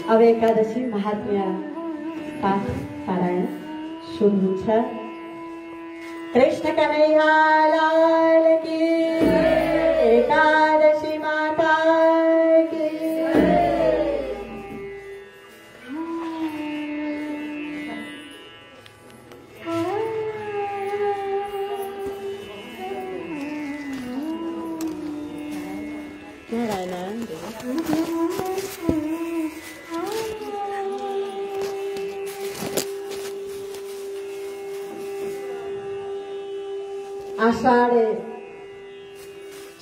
अब एकादशी महात्म्य पाठ पारायण सुरु हुन्छ। कृष्ण कन्हैया लाल की, एकादशी माता की। आषाढ़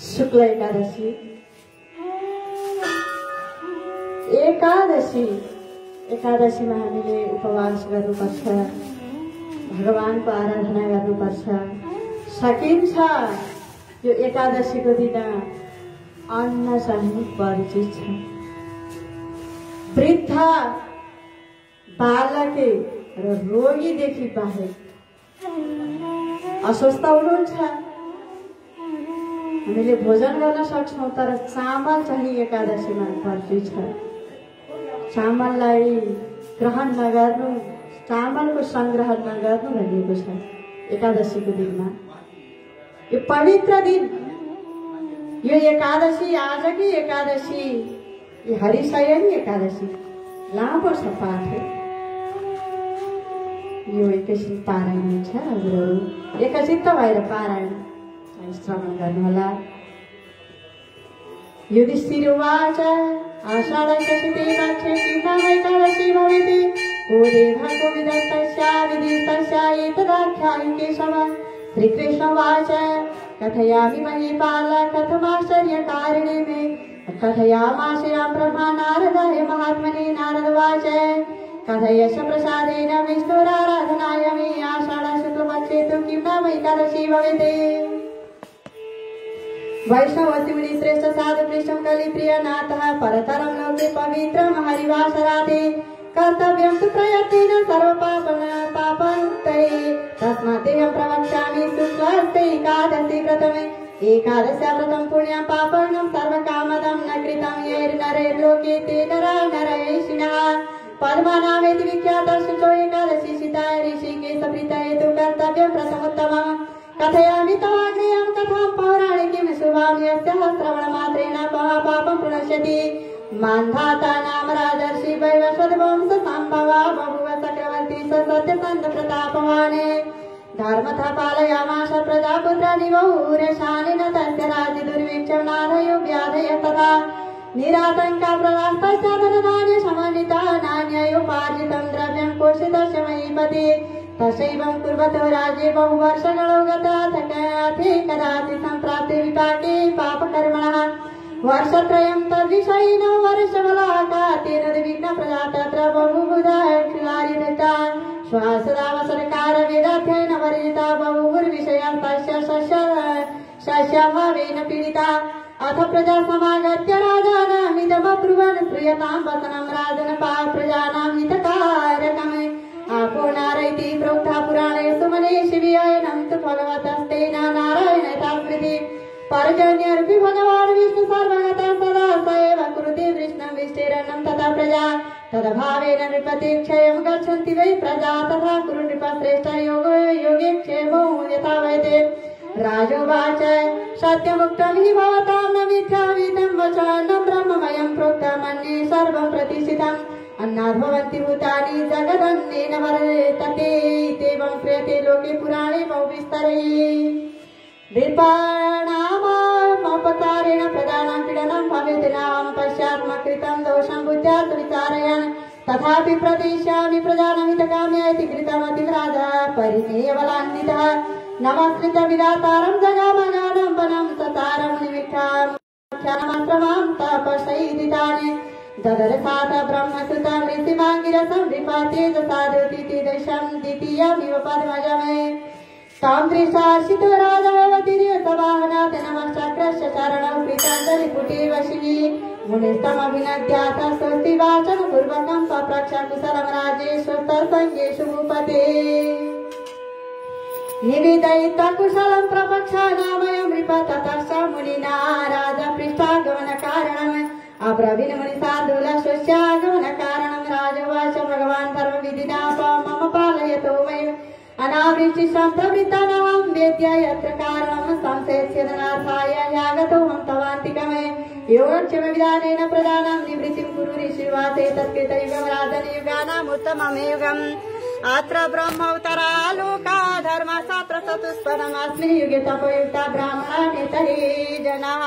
शुक्ल एकादशी, एकादशीमा हामीले उपवास गर्नुपर्छ, भगवानको आराधना गर्नुपर्छ। सकिन्छ यो एकादशीको दिन अन्न चाहिँ वर्जित छ। वृद्ध, बालके र रोगीदेखि बाहेक अस्वस्थ हुनुहुन्छ, हामीले भोजन गर्न सक्छौं, तर चामल चाहिँ एकादशीमा वर्जित छ। चामललाई ग्रहण नगर्नु, चामलको संग्रहण नगर्नु भनिएको छ एकादशीको दिनमा। यो पवित्र दिन, यो एकादशी, आजकी एकादशी, यो हरिशयनी एकादशी, लामो छ पाठ। यो एकैछिन पारायण हुन्छ। हजुरहरू एकचित्त भएर पारायण श्रवण गर्नुहोला। युधिष्ठिर उवाच आषाढशते पक्षे एकादशी भवेति को देवः विदत्तस्य विदितस्य एतदाख्यायि केशव। श्रीकृष्ण उवाच कथयामि महीपाल कथमाश्चर्यकारिणे मे कथयामाश्रयं ब्रह्मा नारदाय महात्मने। नारद उवाच कथयस्य प्रसादेन विष्णुराराधनाय मे आषाढशुक्लपक्षे तु किं नाम एकादशी भवेत्। वैष्णवति मुनिश्रेष्ठ साधु पृष्ठं कलिप्रियनाथः परतरं लोके पवित्रं हरिवासराधे कर्तव्यं तु प्रयत्नेन सर्वपापमुक्तये। तस्मादेहं प्रवक्ष्यामि शुक्लस्ते एकादशी व्रतमे। एकादश्या व्रतं पुण्यं पापनं सर्वकामदं न कृतं यैर्नरैर्लोके ते नरा नरयैषिणः। पद्मनामेति विख्यातः एकादशी सीता ऋषिकेशप्रीतये तु कर्तव्यं व्रतमुत्तमम्। कथयामि तवाग्रेयं कथां पौराणिकीं शुभां यस्य श्रवणमात्रेण महापापं प्रणश्यति। मान्धाता नाम राजर्षि वैवस्वतवंशसम्भवा बभूव चक्रवर्ती स सत्यसन्धप्रतापवान्। धर्मतः पालयामास प्रजापुत्राणि बहुरशानेन तस्य राज्यदुर्भिक्षं नाधयो व्याधयः तथा। निरातङ्का प्रवास्तस्य धनधान्य समन्विता नान्ययोपार्जितं द्रव्यं कोषितस्य महीपते। तथैवं कुर्वतो राज्ये बहुवर्षगणो गताथे कदाचित् सम्प्राप्ते विपाके पापकर्मणः। वर्षत्रयं तद्विषयिणो वर्षबलाका तेन विघ्न प्रजा तत्र बहुबुधा क्षुधारिता। श्वासदावसरकार वेदाध्ययन वर्जिता बहुर्विषयं तस्य शस्याभावेन पीडिता। अथ प्रजा समागत्य राजानमिदमब्रुवन् श्रूयतां वचनं राजन् प्रजानां हितकारकम्। आपूर्णारैति प्रोक्ता पुराणेषु मनीषि वियनं तु भगवतस्तेन नारायणता स्मृति। पर्जन्यर्पि भगवान् विष्णु सर्वगतः सदा स एव कुरुते वृष्णं विष्टेरन्नं तथा प्रजा। तदभावेन नृपति क्षयं गच्छन्ति वै प्रजा तथा कुरु नृपश्रेष्ठ योगे क्षेमो यथा वैते। राजोवाच सत्यमुक्तं हि भवतां न मिथ्याविदं वचनं ब्रह्ममयं प्रोक्तमन्ये सर्वं प्रतिष्ठितम्। अन्नाद् भवन्ति भूतानि जगदन्नेन वर्तते इत्येवं क्रियते लोके पुराणे बहुविस्तरैः। नृपाणामपकारेण प्रजानां पीडनं भवेत् नाम पश्चात्मकृतं दोषं बुद्ध्या विचारयन्। तथापि प्रतिष्यामि प्रजानां हितकाम्या इति कृतमति राजा परिमेयबलान्वितः। नमस्कृत विधातारं जगामगानं वनं ततारं निमित्ताख्यानमन्त्रमां तपसैदितानि। ददरसाथ ब्रह्मसुतं ऋषिमाङ्गिरसं नृपातेजसाधुतिथि दशं द्वितीयमिव पद्मजमे। तां दृशार्षितो राजवतिर्यतवाहनात् नमश्चक्रस्य चरणौ कृताञ्जलिपुटे वशिनी। मुनिस्तमभिनद्याथ स्वस्ति वाचनपूर्वकं पप्रच्छ कुशलं राजेश्वरसंज्ञेषु भूपते। निवेदयित्वा कुशलं प्रपक्ष नामयं नृप ततश्च मुनिना राजा पृष्ठागमनकारणम्। अब्रवीन् मुनिसाधुला स्वस्यागमनकारणं अनावृष्टिशं प्रवृत्तानां वेद्य यत्र कारणं संशयच्छेदनार्थाय यागतोऽहं तवान्तिकमे योगक्षेमविधानेन प्रदानं निवृत्तिं कुरु ऋषिर्वासे तत्कृतयुगमराधनयुगानामुत्तमं युगम् अत्र ब्रह्मोत्तरा लोका धर्मशास्त्र चतुष्पदमस्मिन् युगे तपोयुक्ता ब्राह्मणा नेतरे जनाः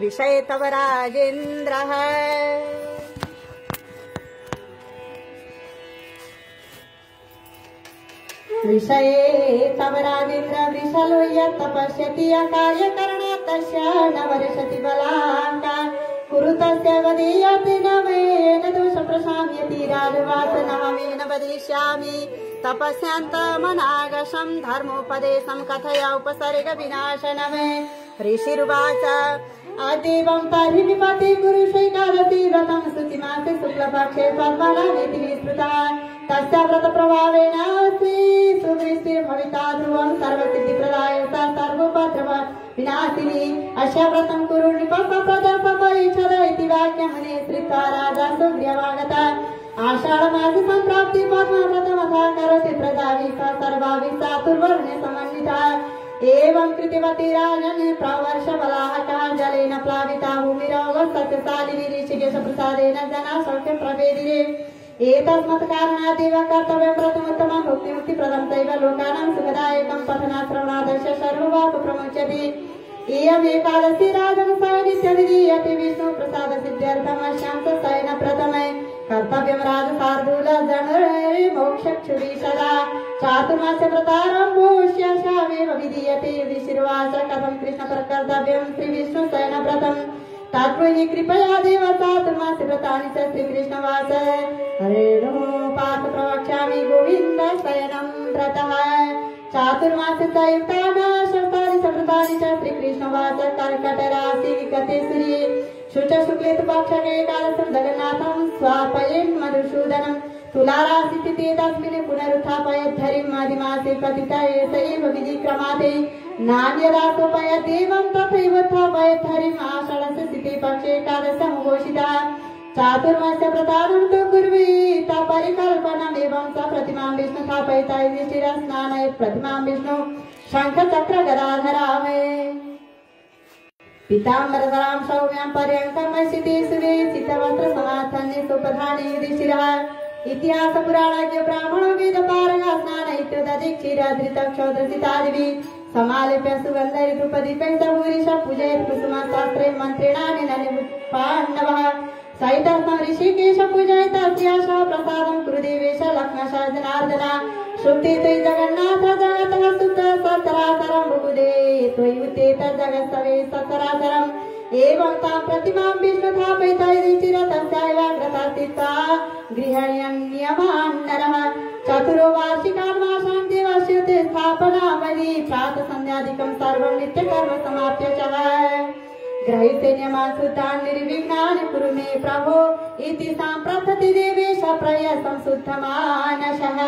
विषये तव राजेन्द्रः विषये तव राजेन्द्र वृषलो यत् तपस्यति अकार्यकरणात् तस्य न वर्षति बलाङ्का कुरु तस्य वदीयते न मेन दोषं प्रशाम्यति राजवासनामेन वदिष्यामि तपस्यान्तमनागशं धर्मोपदेशं कथय उपसर्गविनाशनमे ऋषिरुवाच अदेवं तर्हि विपति गुरुशैकादशि व्रतं स्तुतिमासे शुक्लपक्षे पद्मनाभेति विस्मृता तस्य व्रतप्रभावेण श्री सुवृष्टिर्भविता ध्रुवं सर्वसिद्धिप्रदाय सा सर्वोपद्रव विनाशिनी अस्य व्रतं कुरु निपप्रदर्शपरिच्छद इति वाक्यमने श्रुत्वा राजा सुग्रीवागता आषाढमासे सम्प्राप्ति पद्मव्रतमथा करोति प्रजावि सा सर्वाभि चातुर्वर्णे समन्विता एवं कृतिवती राजन् प्रवर्षबलाहका जलेन प्लाविता भूमिरवसत्यशालिनी ऋषिकेशप्रसादेन जना सौख्यं प्रवेदिरे एतस्मात् कारणादेव कर्तव्यं व्रतमुत्तमं भुक्तिमुक्तिप्रदं चैव लोकानां सुखदायकं पठनाश्रवणादस्य सर्ववाक् प्रमुच्यते इयमेकादशी राजनशयनित्यभिधीयते विष्णुप्रसादसिद्ध्यर्थम् अस्यां शयनप्रथमे कर्तव्यं राजशार्दूल जनमोक्षक्षुरी सदा चातुर्मास्य व्रतारम्भोऽस्यामेव विधीयते ऋषिर्वाच कथं कृष्णप्रकर्तव्यं श्रीविष्णुशयनव्रतम् तत्त्वहि कृपया देव चातुर्मास्य व्रतानि च श्रीकृष्णवाच रेणुपात प्रवक्ष्यामि गोविन्दशयनं व्रतः चातुर्मास्य च युक्तानि शतानि व्रतानि च श्रीकृष्णवाच कर्कटराशि गते सूर्ये शुच शुक्ले पक्षके एकादशं जगन्नाथं स्वापयेन् मधुसूदनं तुलाराशितिथे तस्मिन् पुनरुत्थापयत् धरिं मदिमासे पतिता एष एव विधिक्रमाते नान्यदासोपयत् देवं तथैवोत्थापयत् धरिम् आषाढस्य सिते पक्षे एकादशं घोषिता चातुर्मास्य व्रतानं तु कुर्वीत परिकल्पनमेवं स प्रतिमां विष्णु स्थापयिता युधिष्ठिरस्नानयत् प्रतिमां विष्णु शङ्खचक्र गदाधरामे पीताम्बरधरां सौम्यां पर्यङ्कं वसिते सुरे चित्तवस्त्रसमार्थन्ये सुप्रधाने युधिष्ठिरः इतिहास पुराणज्ञ ब्राह्मणो वेदपारगा स्नान इत्युदधिक्षीराधृतक्षौद्रसितादिभिः समालिप्य सुगन्धैः धूपदीपैः सबूरिश पूजयेत् कुसुमशास्त्रे मन्त्रेणानेन पाण्डवः सहितं ऋषिकेश पूजयेत् अस्याशः प्रसादं कुरु देवेश लक्ष्मणः जनार्दना शुक्ति त्वयि जगन्नाथ जगतः सुतः सचराचरं भुगुदे त्वयि उतेत जगत्सवे सचराचरम् एवं तां प्रतिमां विष्णुस्थापयिता युधिष्ठिरः तस्याग्रता स्थित्वा गृहण्यन्यमान् नरः चतुरो वार्षिकान् मासान् देवस्य स्थापनामयि प्रातःसन्ध्यादिकं सर्वं नित्यकर्म समाप्य च ग्रहीतेन्यमान् शुद्धान् निर्विघ्नान् कुरु मे प्रभो इति साम्प्रथति देवेश प्रयसं शुद्धमानसः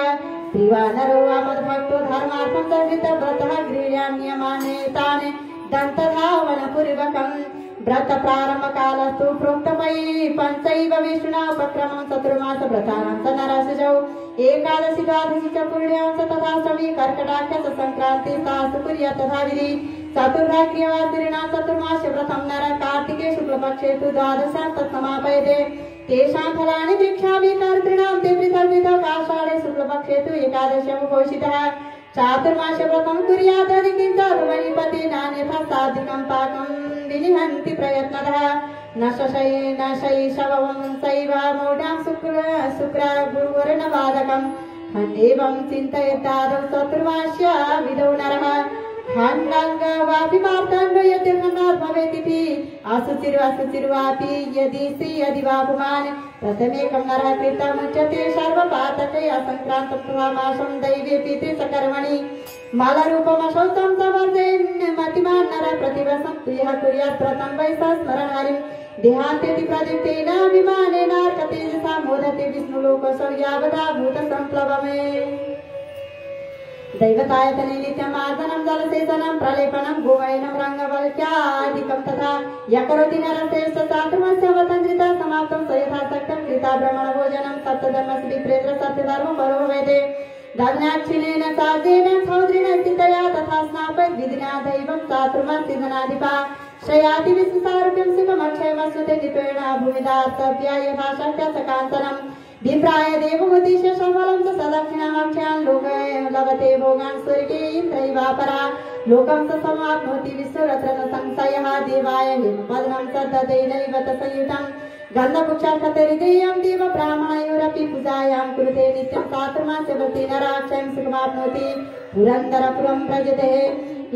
त्रिवानरो वा मद्भक्तो धर्मार्थं सहितव्रतः गृह्णान्यमाने तान् दन्तधावनपूर्वकम् व्रत प्रारंभ कालस्तु प्रोक्तमयि पंचैव विष्णुना उपक्रमं चतुर्मास व्रतानां च नरसिजौ एकादशी द्वादशी च पुण्यां च तथाष्टमी कर्कटाख्य च संक्रान्ति तासु कुर्यात् तथाविधि चतुर्धा क्रियवासिनां चतुर्मास्य व्रतं नर कार्तिके शुक्लपक्षे तु द्वादशां तत्समापयते तेषां फलानि वीक्षामि कर्तॄणां ते पृथक् पृथक् आषाढे शुक्लपक्षे तु एकादश्यं घोषितः चातुर्मास्य व्रतं कुर्यादधिकिञ्च ध्रुवनिपति नान्यथा साधिकं पाकं विनिहन्ति प्रयत्नतः न शैशवं सैव मूढां शुक्र गुरुवर्णवादकम् एवं चिन्तयेदादौ चतुर्मास्य विधौ नरः खण्डाङ्गवापि वार्तान्वयतिर्नात् भवेतिति असुचिर्वापि यदि वा पुमान् प्रथमेकं नरः कृतमुच्यते सर्वपातके असङ्क्रान्तमासं दैवेऽपि ते सकर्मणि मलरूपमशौचं समर्जयन् मतिमान् नरः प्रतिवर्षं तु यः कुर्यात् व्रतं वै स्मरन् हरिं देहान्तेति प्रदीप्तेन विमानेनार्कतेजसा मोदते विष्णुलोकसौ यावदा भूतसम्प्लवमे दैवतायतने नित्यमार्जनं जलसेचनं प्रलेपनं गोवयनं रङ्गवल्क्यादिकं तथा यकरोति नरश्रेष्ठ चातुर्मास्य वतन्द्रिता समाप्तं स यथाशक्तं कृता ब्रह्मणभोजनं सप्तधर्मस्य विप्रेन्द्र सत्यधर्मं परो वेदे दग्नाक्षिणेन साजेन सौद्रेण स्थितया तथा स्नापयत् विधिना दैवं सातृमस्तिधनाधिपा शयाति विश्वसारूप्यं सुखमक्षयमश्नुते निपेण भूमिदास्तव्या यथा शक्त्या सकान्तरम् विप्राय देवमुद्दिश्य सफलं च सदक्षिणामक्षयान् लोके लभते भोगान् स्वर्गे इन्द्रैवापरा लोकं स समाप्नोति विश्वरत्न संशयः देवाय हेमपद्मं सद्दते नैव तत्संयुतम् गन्धपुच्छार्कतरिदेयं देव ब्राह्मणयोरपि पूजायां कुरुते नित्यं सातुर्मास्य भक्ति नराक्षयं सुखमाप्नोति पुरन्दरपुरं व्रजते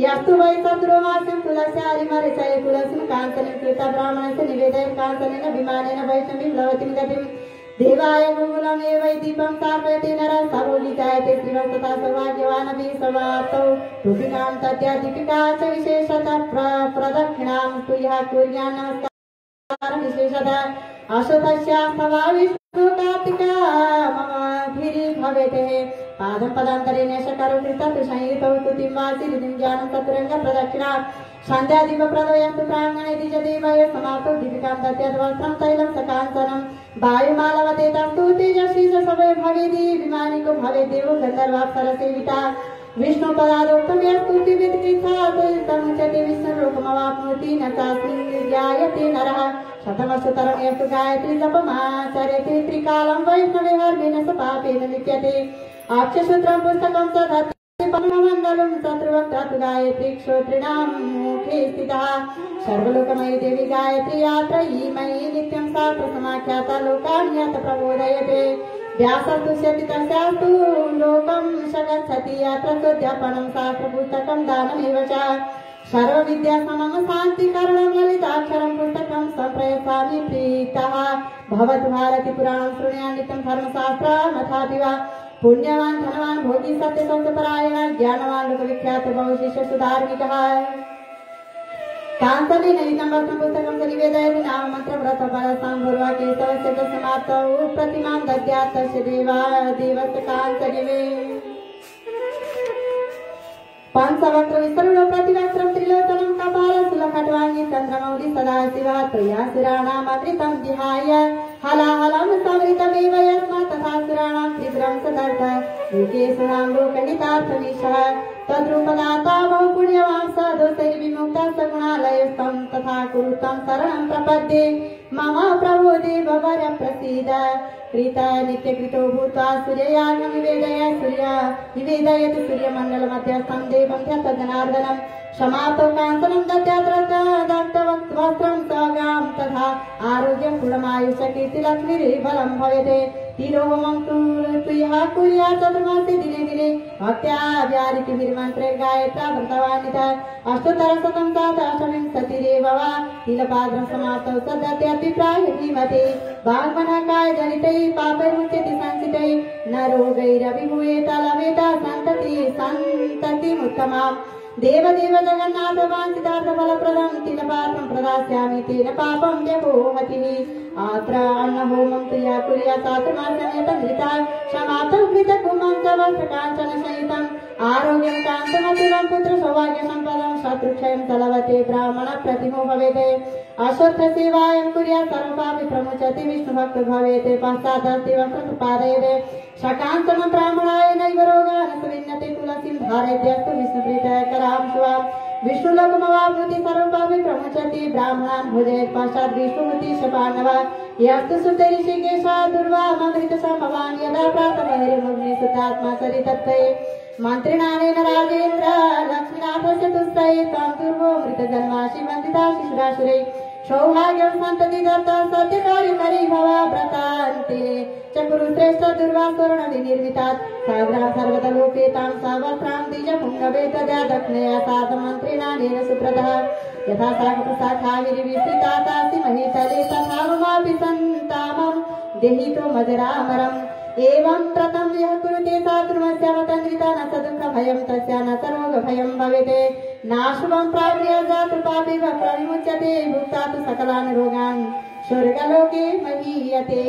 यस्तु वै सद्रोमास्यं तुलस्य हरिमरिचय तुलसीं काञ्चनं कृता ब्राह्मणस्य निवेदयन् काञ्चनेन विमानेन वैष्णवीं लवतीं गतिं देवाय गोकुलमेव दीपं स्थापयति नरः सबोली जायते श्रीवं तथा सौभाग्यवानपि समाप्तौ रूपिकां तद्या दीपिका च विशेषतः प्रदक्षिणां तु यः कुर्यान् नमस्कारं विशेषतः अशोकस्यास्तवा विष्णुकार्तिका मम भिरि भवेते पादं पदान्तरेण शकरो कृतः संहितौ स्तुतिं वासिरिं ज्ञानं चतुरङ्ग प्रदक्षिणा शान्त्यादीप प्रदोयन्तु प्राङ्गणे द्विजदेवय समाप्तौ दीपिकां दद्याद्वस्त्रं तैलं सकाञ्चनं वायुमालवते तस्तु तेजस्वी च सवै भवेति विमानिको भवेदेव गन्धर्वाप्सरसेविता विष्णुपदादोक्तं यस्तुति वित्कृता तमुच्यते विष्णुरूपमवाप्नोति न चास्मिन् ध्यायते नरः शतवर्षतरं यस्तु गायत्री जपमाचर्यते त्रिकालं वैष्णवेहर्मेण स पापेन लिप्यते अक्षसूत्रं पुस्तकं च धत्ते पद्ममण्डलं चतुर्वक्ता तु गायत्री श्रोतॄणां मुखे स्थिता सर्वलोकमयी देवी गायत्री यात्रयी मयि नित्यं सा प्रसमाख्याता लोकान्यत प्रबोधयते व्यासस्तुष्यति तस्यास्तु लोकं सगच्छति यत्र सोऽध्यापनं शास्त्रपुस्तकं दानमेव च सर्वविद्यासमं शान्तिकरणं ललिताक्षरं पुस्तकं सम्प्रयच्छामि प्रीतः भवतु भारती पुराणं शृणुयात् नित्यं धर्मशास्त्रमथापि वा पुण्यवान् धनवान् भोगी सत्यसत्यपरायण ज्ञानवान् लोकविख्यात बहुशिष्य सुधार्मिकः कांसनेन इदं वस्त्रं पुस्तकं च निवेदयति नाम मन्त्रव्रतफलसाम्भूर्वा केशवस्य च समाप्तौ प्रतिमां दद्यात् तस्य देवस्य काञ्चनिवे पंचवक्त्र विसर्ग प्रतिवक्त्रं त्रिलोचनं कपालशूलखड्वाङ्गी चन्द्रमौलि सदाशिवा त्वयासुराणाममृतं विहाय हलाहलं समृतमेव यस्मात् तथा सुराणां त्रिपुरं सदर्थ लोकेशुनां लोकहितार्थमीशः तद्रूपदाता बहुपुण्यवान् स दोषैर्विमुक्तः सगुणालयस्थं तथा कुरुतं शरणं प्रपद्ये मम प्रभो देववर प्रसीद कृत नित्यकृतो भूत्वा सूर्ययागं निवेदयतु सूर्यमण्डलमध्यस्थं देवं ध्यातजनार्दनं समाप्तौ काञ्चनं दत्तवस्त्रं सगां तथा आरोग्यं गुणमायुष कीर्तिलक्ष्मीर्बलं भवेते तिरोहमं तु यः कुर्यात् चतुर्मासे दिने दिने भक्त्या व्याहृतिभिर्मन्त्रैर्गायत्रा व्रतवानितः अष्टोत्तरशतं अष्टविंशतिरेव वा तिलपाद्रं समाप्तौ सदत्यभिप्रायमते वाङ्मनकाय जनितैः पापैर्मुच्यते संसितैः न रोगैरभिभूयेत लभेत सन्ततिमुत्तमाम् देवदेव जगन्नाथ वाञ्छितार्थफलप्रदं तिलपात्रं प्रदास्यामि तेन पापं व्यपोहति अत्र अन्नहोमं तु यः कुर्यात् चातुर्मास्यमेतन्धृता समाप्तौ घृतकुम्भं च वस्त्रकाञ्चनसहितम् आरोग्यं कान्तमतुलं पुत्रसौभाग्यसम्पदं शत्रुक्षयं च लभते ब्राह्मणप्रतिमो भवेते अश्वत्थसेवायं कुर्यात् सर्वपापि प्रमुच्यते विष्णुभक्तो भवेते पश्चादस्ति वस्त्रमुपादयते शकान्तनं ब्राह्मणाय नैव रोगान् सुविन्नते तुलसीं धारयत्यस्तु विष्णुप्रीतः करां शुभां विष्णुलोकमवाप्नोति सर्वपापि प्रमुच्यते ब्राह्मणान् भोजयेत् पश्चात् विष्णुमूर्ति च पाण्डव यस्तु सुतैषिकेशा दुर्वाममृतसम्भवान् यदा प्रातःहरिमुग्नि शुद्धात्मा सरितत्ते मन्त्रिणानेन राजेन्द्र लक्ष्मीनाथस्य तुष्टये तं दुर्वो मृतजन्मासि वन्दिता शिशुरासुरे सौभाग्यं सन्तति दत्ता सत्यकार्यकरी भव व्रतान्ते चकुरुश्रेष्ठ दुर्वासुरणविनिर्मितात् साग्रां सर्वतलोके तां सावस्त्रां द्विजपुङ्गवे तदा दक्षिणया साधमन्त्रिणानेन सुप्रदः यथा शाखप्रशाखाविरिविस्तृता तासि महीतले तथा ममापि सन्तामं देहितो मजरामरम् एवं व्रतं यः कुरुते चातुर्मास्यावतन्विता न स दुःखभयं तस्य न च रोगभयं भवेते नाशुभं प्राप्नुयात् पापे प्रविमुच्यते भुक्ता तु सकलान् रोगान् स्वर्गलोके महीयते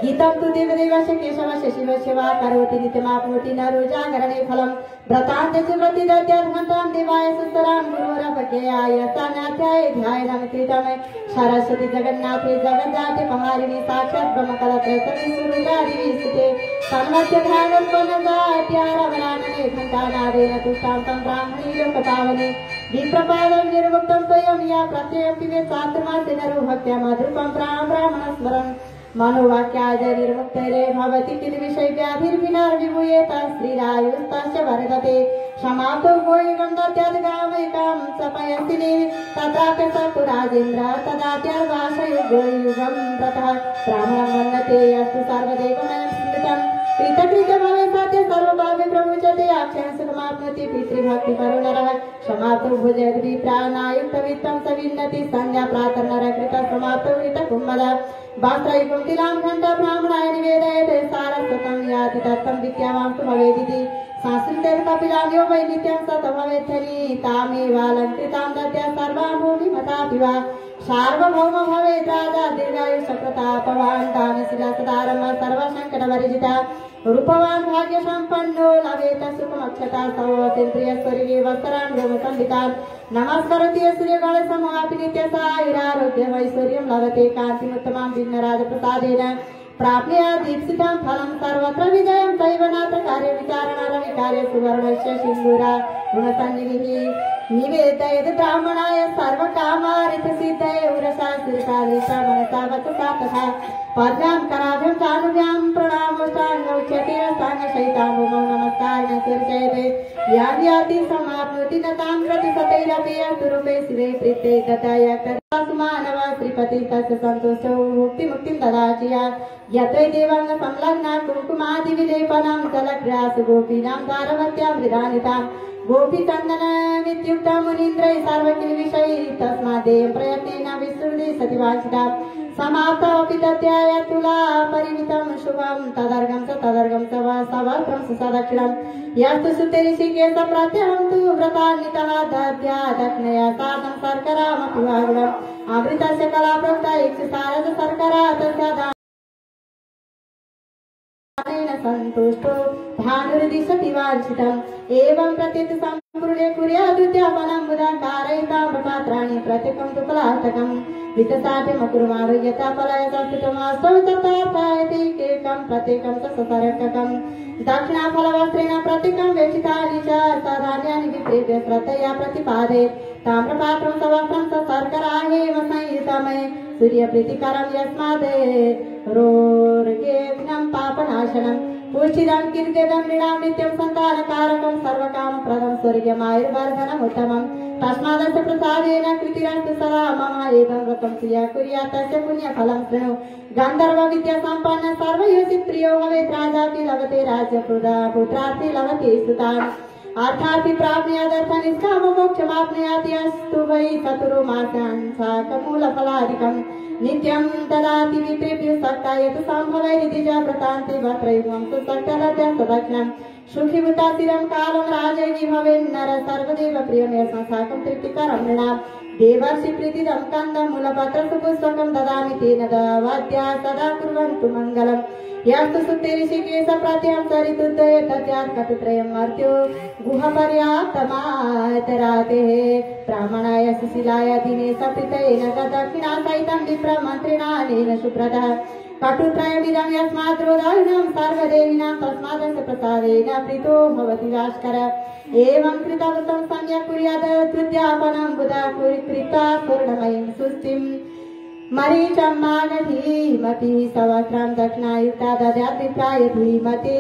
गीतं तु देवदेवस्य केशवस्य शिवस्य वा करोति नित्यमाप्नोति नरो जागरणे फलम् व्रतान्ते च व्रतिदत्यर्थन्तां देवाय सुतरां गुरोरपकेयाय सानाध्याय ध्यायनमकृतमे सरस्वती जगन्नाथे जगज्जाते पहारिणि साक्षात् ब्रह्मकलत्रयतमे सुरुदादिविस्तुते सन्मध्य ध्यानोत्पन्नदाट्यारवरानने घण्टानादेन तुष्टां तं ब्राह्मणी लोकपावने विप्रपादं निर्मुक्तं स्वयं या प्रत्ययं पिबेत् चातुर्मासे नरो भक्त्या मधुपं ब्राह्मणस्मरन् मनोवाक्याज निर्मुक्तैरे भवति किल विषय व्याधिर्विनार्विभूयेत श्रीरायुस्तस्य वर्धते समाप्तो भोयगं दत्याद्गामैकां सपयस्तिनि तत्राप्य सतु राजेन्द्र तदात्यर्वाशयुगं व्रतः ब्राह्मणं वन्दते अस्तु सर्वदेवमयं स्मृतं कृतकृत्य भवे सत्य सर्वभावे प्रमुच्यते अक्षयं सुखमाप्नोति पितृभक्तिपरो नरः समाप्तो भुजयद् विप्राणायुक्तवित्तं स विन्दति संध्या प्रातर्नरः कृतः समाप्तो ऋतकुम्भः वास्त्रयुगं तिलां घण्टा ब्राह्मणाय निवेदयते सारस्वतं याति तत्तं विद्यावां तु भवेदिति संस्कृतेन कपिलां यो वै नित्यं सत भवेद्धनि तामेवालङ्कृतां दद्या सर्वां भूमिमतापि वा सार्वभौम भवेत् राजा दीर्घायुष्य प्रतापवान् दानशीलः सदारम्भ सर्वसङ्कटवर्जिता रूपवान् भाग्यसम्पन्नो लभेत सुखमक्षता सर्वसेन्द्रियस्वरिगे वत्सरान् गोमसंहितान् नमस्करोति सूर्यगणसमूहापि नित्यसायुरारोग्यमैश्वर्यं लभते कान्तिमुत्तमां विघ्नराजप्रसादेन प्राप्नुयात् दीप्सितं फलं सर्वत्र विजयं चैव नात्र कार्यविचारणरविकार्य सुवर्णस्य सिन्दूरा गुणसन्निधिः निवेदयेत् ब्राह्मणाय सर्वकामार्थसिद्धये उरसा शिरसादेशा मनसा वचसा तथा पद्भ्यां कराभ्यां चानुभ्यां प्रणामोष्टाङ्गौच्यते साङ्गसहितां भूमौ नमस्कारेण शीर्षयते यां याति समाप्नोति न तां प्रति सतैरपि अस्तुरूपे शिवे प्रीते दत्ताय कदासुमानव श्रीपतिः तस्य सन्तुष्टौ मुक्तिमुक्तिं ददाचिया यत्रै देवाङ्ग संलग्ना कुङ्कुमादिविलेपनं जलग्रासु गोपीनां दारवत्यां विधानितां गोपीचन्दनमित्युक्तं मुनीन्द्रैः सर्वकिलविषयैः तस्माद्देयं प्रयत्नेन विस्तृते सति वाञ्छिता समाप्तोऽपि दत्याय तुला परिमितं शुभं तदर्घं च सवस्त्रं सुसदक्षिणं यस्तु सुते ऋषिकेश प्रत्यहं तु व्रतान्वितः दद्या दक्षिणया सार्धं शर्करामपि वागुणम् अमृतस्य कला प्रोक्ता इक्षुसारद शर्करा तस्य संतुष्टो भानुर्दिशति वाञ्छितम् एवं प्रत्येक सम्पूर्णे कुर्यादुद्यापनं मुदा कारयिताम्रपात्राणि प्रत्येकं तु फलार्थकम् वित्तसाध्यमकुर्माणो यथा फलाय संस्कृतमास्तौ तथार्थायति केकं प्रत्येकं च ससर्ककम् दक्षिणाफलवस्त्रेण प्रत्येकं वेक्षितानि च सधान्यानि विप्रेत्य श्रद्धया प्रतिपादे ताम्रपात्रं सवस्त्रं च शर्कराहेव संयुतमये सूर्यप्रीतिकरं यस्मादे रोर्गेघ्नं पापनाशनं पूजितं कीर्तितं नृणां नित्यं सन्तानकारकं सर्वकामप्रदं स्वर्गमायुर्वर्धनम् उत्तमम् तस्मादस्य प्रसादेन कृतिरस्तु सदा मम एवं व्रतं प्रिया कुर्यात् तस्य पुण्यफलं शृणु गन्धर्वविद्यासम्पन्न सर्वयोषिप्रियो भवेत् राजापि लभते राज्यपुदा पुत्रार्थी लभते सुतान् अर्थापि प्राप्नुयादर्थनिष्काममोक्षमाप्नुयाति अस्तु वै चतुरो मासान् शाकमूलफलादिकम् नित्यं ददाति विप्रेभ्यो सक्ता यत् सम्भवैरिति च व्रतान्ते वत्रयुगं सुसक्तलद्या सदक्षिणम् सुखीभूतातिरं कालं राजैः भवेन्नर सर्वदेव प्रियं यस्मात् साकं तृप्तिकरं नृणाम् देवर्षि प्रीतिदं कन्दं मूलपत्रसुपुष्पकं ददामि तेन दवाद्या सदा कुर्वन्तु मङ्गलम् यस्तु सुते ऋषिकेश प्रत्यहं सरितुद्वये तस्यात् कटुत्रयं मर्त्यो गुहपर्याप्तमातरातेः ब्राह्मणाय सुशीलाय दिने सप्रीतयेन दक्षिणासहितं विप्रमन्त्रिणानेन सुप्रदः कटुत्रयमिदं यस्मात् रोदायिनं सर्वदेविनां तस्मादस्य प्रसादेन प्रीतो भवति भास्कर एवं कृतवतं सम्यक् कुर्यात् तृतीयापनं बुधा कृता पूर्णमयीं सुष्टिं मरीचं मागधीमति सवस्त्रं दक्षिणायुक्ता दद्यात् विप्राय धीमते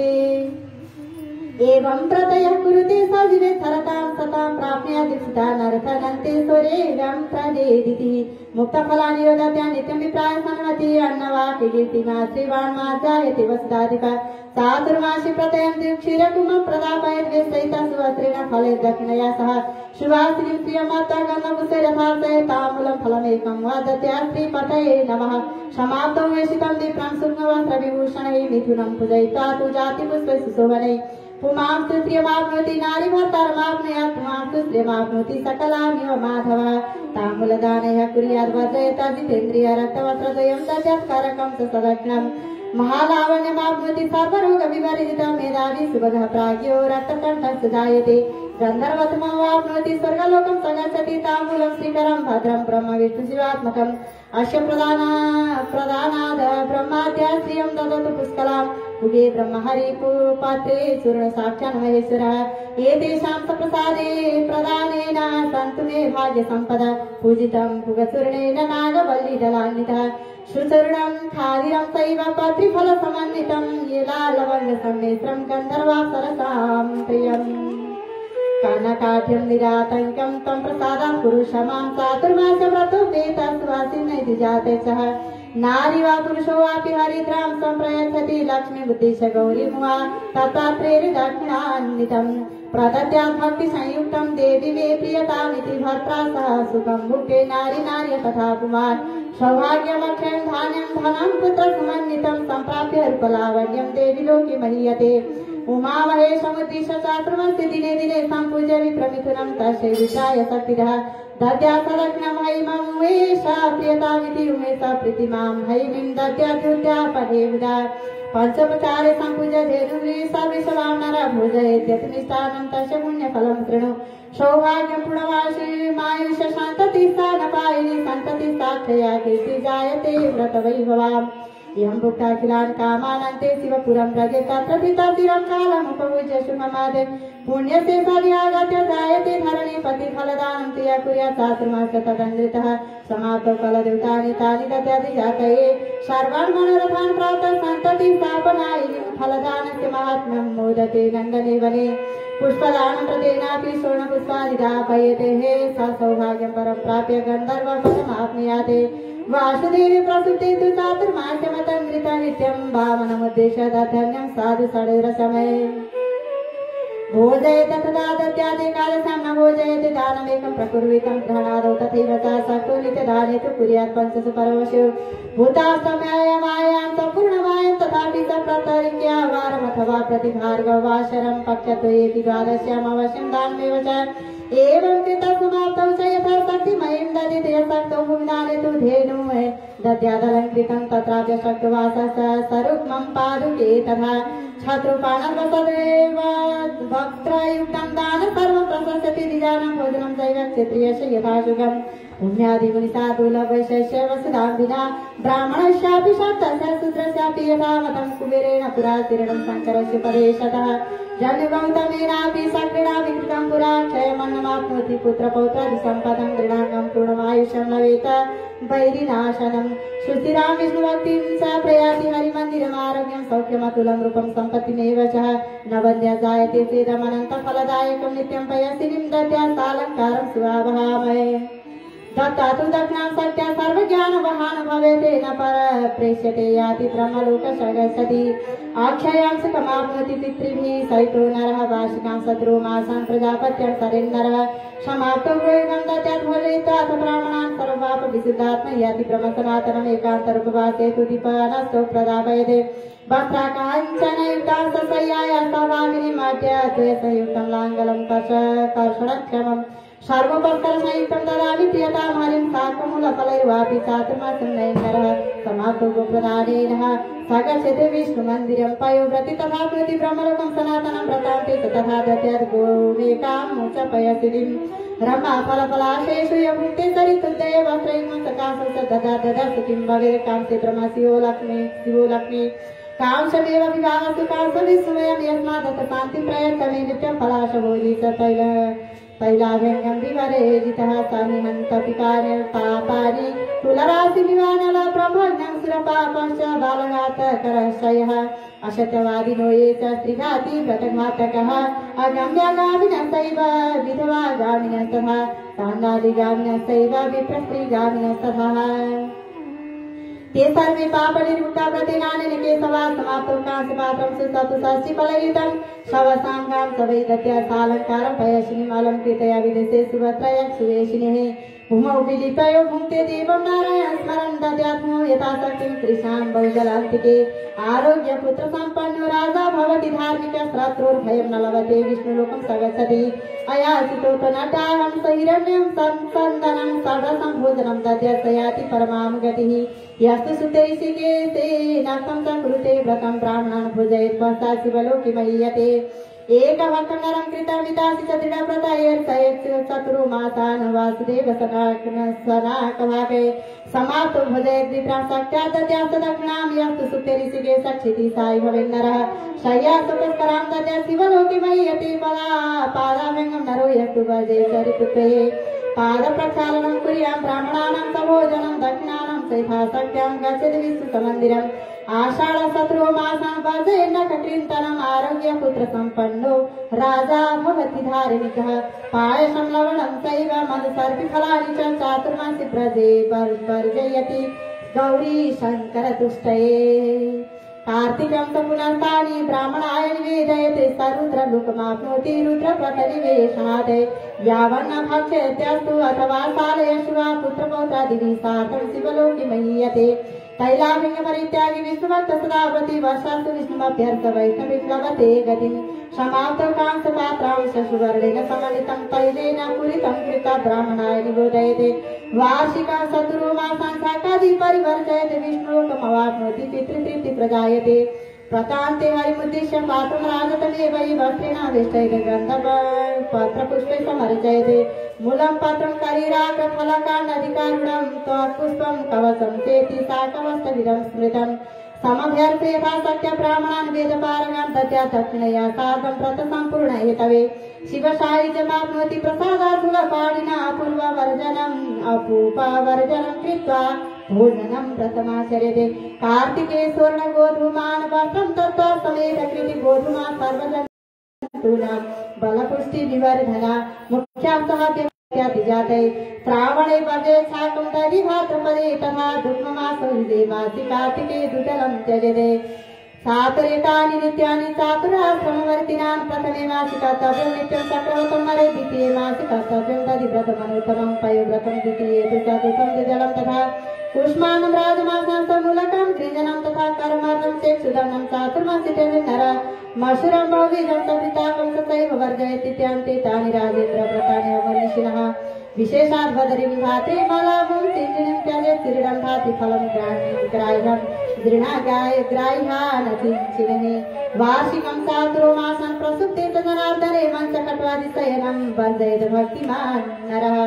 एवं प्रतयः कुरुते सजीवे सरतां सतां प्राप्नुयात् दीक्षिता नरथनन्ते स्वरेगं प्रदेदिति मुक्तफलानि यो दद्या नित्यं विप्राय सन्मति अन्नवाक्यकीर्तिमा श्रीवाण्मार्जायते वसुधाधिपा चातुर्मासी प्रत्ययं क्षीरकुमं प्रदापयत् वेष्टयिता सुवस्त्रेण फले दक्षिणया सह शुभास्त्रीं प्रियमाता गन्धपुष्पैरथार्थये ताम्बूलं फलमेकं वा दद्या श्रीपतये नमः समाप्तं वेशितं दीप्तं सुग्नवस्त्रविभूषणैः मिथुनं पूजयित्वा तु जातिपुष्पैः सुशोभनैः पुमांस्तु प्रियमाप्नोति नारीभर्तारमाप्नुयात् पुमांस्तु प्रियमाप्नोति सकलामिव माधवः ताम्बूलदानैः कुर्यात् वर्जयता जितेन्द्रिय रक्तवस्त्रद्वयं दद्यात् कारकं च सदक्षिणम् महालावण्यमाप्नोति सर्वरोगविवर्जितं मेधावी सुबधः प्राज्ञो रक्तकण्ठः सुजायते गन्धर्वतमं वाप्नोति स्वर्गलोकं स गच्छति ताम्बूलं श्रीकरं भद्रं ब्रह्म विष्णुशिवात्मकम् अस्य प्रदानाद ब्रह्माद्या श्रियं ददतु पुष्कलां उगे ब्रह्महरिपात्रे चूर्णसाक्षान् महेश्वरः एतेषां सप्रसादे प्रदानेन सन्तु मे भाग्यसम्पदा पूजितं पुगचूर्णेन नागवल्लीदलान्वितः श्रुचूर्णं खादिरं सैव पत्रिफलसमन्वितं येलालवङ्गसम्मिश्रं गन्धर्वाप्सरसां प्रियम् कानकाढ्यं निरातङ्कं तं प्रसादं पुरुषमां चातुर्मास्यव्रतो वेतस्वासिनैति जाते सः नारी वा पुरुषो वापि हरिद्रां सम्प्रयच्छति लक्ष्मी बुद्धिश गौरी मुहा तत्पात्रेण दक्षिणान्वितं प्रदद्यात् भक्तिसंयुक्तं देवी मे प्रियतामिति भर्त्रा सह सुखं भुक्ते नारी नार्य तथा पुमान् सौभाग्यमक्षयं धान्यं धनं पुत्रसमन्वितं सम्प्राप्य रूपलावण्यं देवी लोके महीयते उमा महेशमुद्दिश्य चातुर्मास्य दिने दिने सम्पूज्य विप्रमिथुनं तस्यै विषाय शक्तिदः दद्यात् सदग्नं हैममुमेषा प्रियतामिति उमेषा प्रीतिमां हैमीं दद्याद्युद्यापने विदा पंचोपचारे सम्पूज्य धेनुर्सा विश्वां नर भोजयेत्यति मिष्टान्नं तस्य पुण्यफलं शृणु सौभाग्यं पुण्यवासी मायुष्य सन्ततिस्थानपायिनी सन्ततिस्थाक्षया कीर्ति जायते व्रतवैभवाम् इयं भुक्ताखिलान् कामानन्ते शिवपुरं व्रजे तत्र पितर्तिरं कालमुपभुज्य शुभमादे पुण्यसे सद्यागत्य जायते धरणी पतिफलदानं त्रिया कुर्यात् चातुर्मास्य तदन्वितः समाप्तौ फलदेवतानि तानि दद्याति जातये सर्वान् मनोरथान् प्राप्त सन्ततिस्थापनायिनीं फलदानस्य माहात्म्यं मोदते नन्दने वने पुष्पदानं प्रदेनापि स्वर्णपुष्पाणि दापयते हे स सौभाग्यं परं प्राप्य गन्धर्वपदमाप्नुयाते वासुदेवी प्रसुते तु चातुर्मास्यमतन्द्रिता नित्यं वामनमुद्दिश्य दधन्यं साधु षड्रसमये भोजयेत तदा दद्याते कालसां न भोजयेते दानमेकं प्रकुर्वितं ग्रहणादौ तथैव च सक्तो नित्यदाने तु कुर्यात् पंचसु परमशु भूतास्तमयमायां सम्पूर्णमायं तथापि स प्रतरिक्यावारमथवा प्रतिभार्गवाशरं पक्षत्वयेति द्वादश्यामवश्यं दानमेव च एवं कृतसमाप्तौ च यथा शक्तिमयीं ददिते शक्तो भुम्नाने तु धेनुमहे दद्यादलङ्कृतं तत्राप्य शक्तवासः सरुक्मं पादुके तथा छत्रुपाणवसदेव वक्त्रयुक्तं दान सर्वं प्रशस्यति द्विजानं भोजनं चैव क्षत्रियस्य यथाशुगं पुण्यादिमुनिसाधुलवैशस्य वसुधां विना ब्राह्मणस्यापि शाक्तस्य शूद्रस्यापि यथा मतं कुबेरेण पुरा किरणं शङ्करस्य पदेशतः जन्मगौतमेनापि सक्रीणा विकृतं पुरा क्षयमन्नमाप्नोति पुत्रपौत्रादिसम्पदं दृढाङ्गं पूर्णमायुष्यं लवेत वैरिनाशनं श्रुतिरां विष्णुभक्तिं च प्रयाति हरिमन्दिरमारोग्यं सौख्यमतुलं रूपं सम्पत्तिमेव च न वन्द्या जायते चेदमनन्तफलदायकं नित्यं पयसिनीं दद्यात् सालङ्कारं सुवावहामहे दत्ता तु दक्षिणां सत्या सर्वज्ञानवहान भवेते न पर प्रेष्यते याति ब्रह्मलोकस्य गच्छति आख्यायां सुखमाप्नोति पितृभिः सहितो नरः वार्षिकां शत्रुमासां प्रजापत्यं सरेन्नरः समाप्तो गोयुगं दद्यात् भवेताथ ब्राह्मणान् सर्वपापविशुद्धात्मा याति ब्रह्मसनातनम् एकान्तरूपवासे तु दीपानस्तो प्रदापयते वस्त्राकाञ्चनयुक्तां सशय्याया सभागिनीमाद्य द्वयसयुक्तं लाङ्गलं कर्षणक्षमम् सर्वोपस्करसंयुक्तं ददामि प्रियतां हरिं शाकमूलफलैर्वापि चातुर्मास्यं नयनरः समाप्तो गोप्रदानेन स गच्छति विष्णुमन्दिरं पयोव्रति तथा प्रति ब्रह्मलोकं सनातनं व्रतान्ते तथा दद्यात् गोमेकां मोचपयसिनीं रमाफलफलाशेषु यभुक्ते सरितुदये वस्त्रयुग्मं सकाशं ददाति किं भवेत् कांसे ब्रह्मशिवो लक्ष्मी कांशमेव विभावस्तु कांसविस्मयं यस्मादथ शान्तिं प्रयच्छमे नित्यं फलाशभोजी स तैलाभ्यङ्गं विवरेजितः समिहन्तपिकार्य पापानि तुलराशिनिवानल ब्रह्मज्ञं सुरपापश्च बालघातकरशयः असत्यवादिनो ये च स्त्रीघाती व्रतघातकः अगम्यगामिनस्तैव विधवागामिनस्तथा तान्नादिगामिनस्तैव विप्रस्त्रीगामिनस्तथा ते सर्वे पापनिर्मुक्ता व्रतेनानेन केशवा समाप्तो कांस्यपात्रं सुसप्तषष्टिफलयुतं शवसाङ्गां सवै दद्या सालङ्कारं पयशिनीम् अलङ्कृतया विदेशे सुभद्रया सुवेशिनीः भूमौ विलिपयो भुङ्क्ते देवं नारायण स्मरन् दद्यात्मो यथाशक्तिं तृषां बहुजलान्तिके आरोग्य पुत्र सम्पन्नो राजा भवति धार्मिक शत्रुर्भयं न लभते विष्णुलोकं स गच्छति अयाचितोपनटाहं सहिरण्यं संसन्दनं षड्रसं भोजनं दद्यात् स याति परमां गतिः यस्तु सुतैषिकेते नक्तं संकृते व्रतं ब्राह्मणान् भुजयेत् पश्चात् शिवलोके महीयते एकभक्तं नरं कृतमितासि च दृढव्रतैर्सयत् चतुर्मासान् वासुदेव सनाकभागे समाप्तो भुजयेत् विप्रां शक्त्या दद्यात् दक्षिणां यस्तु सुप्तेरिषिके सक्षिति साई भवेन्नरः शय्या सुपस्करां दद्यात् शिवलोके महीयते पादाभ्यङ्गं नरो यस्तु भजेत् ऋतुत्वे पादप्रक्षालनं कुर्यां ब्राह्मणानां सभोजनं दक्षिणानां सैथाशक्त्यां गच्छति विस्तृतमन्दिरम् आषाढशत्रुमासां भजेन्न ककृन्तनम् आरोग्यपुत्रसम्पन्नो राजा भवति धार्मिकः पायसं लवणं चैव मधुसर्पिफलानि च चातुर्मासी व्रजे वर्जयति गौरी शङ्करतुष्टये कार्तिकं च पुनस्तानि ब्राह्मणाय निवेदयते सरुद्रलोकमाप्नोति रुद्रव्रतनिवेशनात् यावन्न भक्षयत्यस्तु अथवा सालयश्वा पुत्रपौत्रादिभिः सार्धं शिवलोके महीयते तैलाभिन्न परित्यागी विष्णुभक्त सदा व्रती वर्षास्तु विष्णुमभ्यर्थ वैष्णविप्लवते गतिं समाप्तौ कांसपात्रांश सुवर्णेन समन्वितं तैलेन पूरितं कृत्वा ब्राह्मणाय निवेदयते वार्षिकं चतुर्मासान् शाकादि परिवर्तयते विष्णुलोकमवाप्नोति पितृतृप्ति प्रजायते प्रतान्ते हरिमुद्दिश्य पात्रं राजतमेव वस्त्रेणावेष्टयते गन्धपत्रपुष्पै समर्चयते मूलं पत्रं करीराग्रफलकाण्डधिकारुणं त्वत्पुष्पं कवचं चेति शाकमस्तविदं स्मृतं समभ्यर्थे यथा सत्य ब्राह्मणान् वेदपारगान् दद्यात् दक्षिणया सार्धं व्रतसम्पूर्ण हेतवे शिवसायुज्यमाप्नोति प्रसादार्थुलपाणिना अपूपवर्जनं कृत्वा भोजनं व्रतमाचर्यते कार्तिके स्वर्णगोधूमान् वस्त्रं दत्त्वा समेत कृति गोधूमा सर्वजन्तूनां बलपुष्टि विवर्धना मुख्यार्थः जाते श्रावणे वर्जे शाकं दधि भाद्रपदे तथा दुग्धमासो हृदे मासि कार्तिके दुदलं त्यजते सातरेतानि नित्यानि चातुराश्रमवर्तिनान् प्रथमे मासि कर्तव्यं नित्यं चक्रवतं नरे द्वितीये मासि कर्तव्यं दधि व्रतमनुत्तमं पयोव्रतं द्वितीये तु चतुर्थं जलं तथा कुष्मानं राजमासं समूलकं त्रिजनं तथा कर्मार्थं चेक्षुदनं चातुर्मासि नर मशुरं बहुबीजं सवृताकं तथैव वर्जयतीत्यान्ते तानि राजेन्द्रव्रतानि अवर्णिशिनः विशेषात् वदरिं भाति मलाभं चिञ्जनिं त्यजेत् क्रीडं भाति फलं ग्राह्यं दृढग्राह्यानचिञ्चिनहि वार्षिकं चातुर्मासान् प्रसुप्ते च जनार्दने मञ्चकट्वादिशयनं वर्जयेत् भक्तिमान् नरः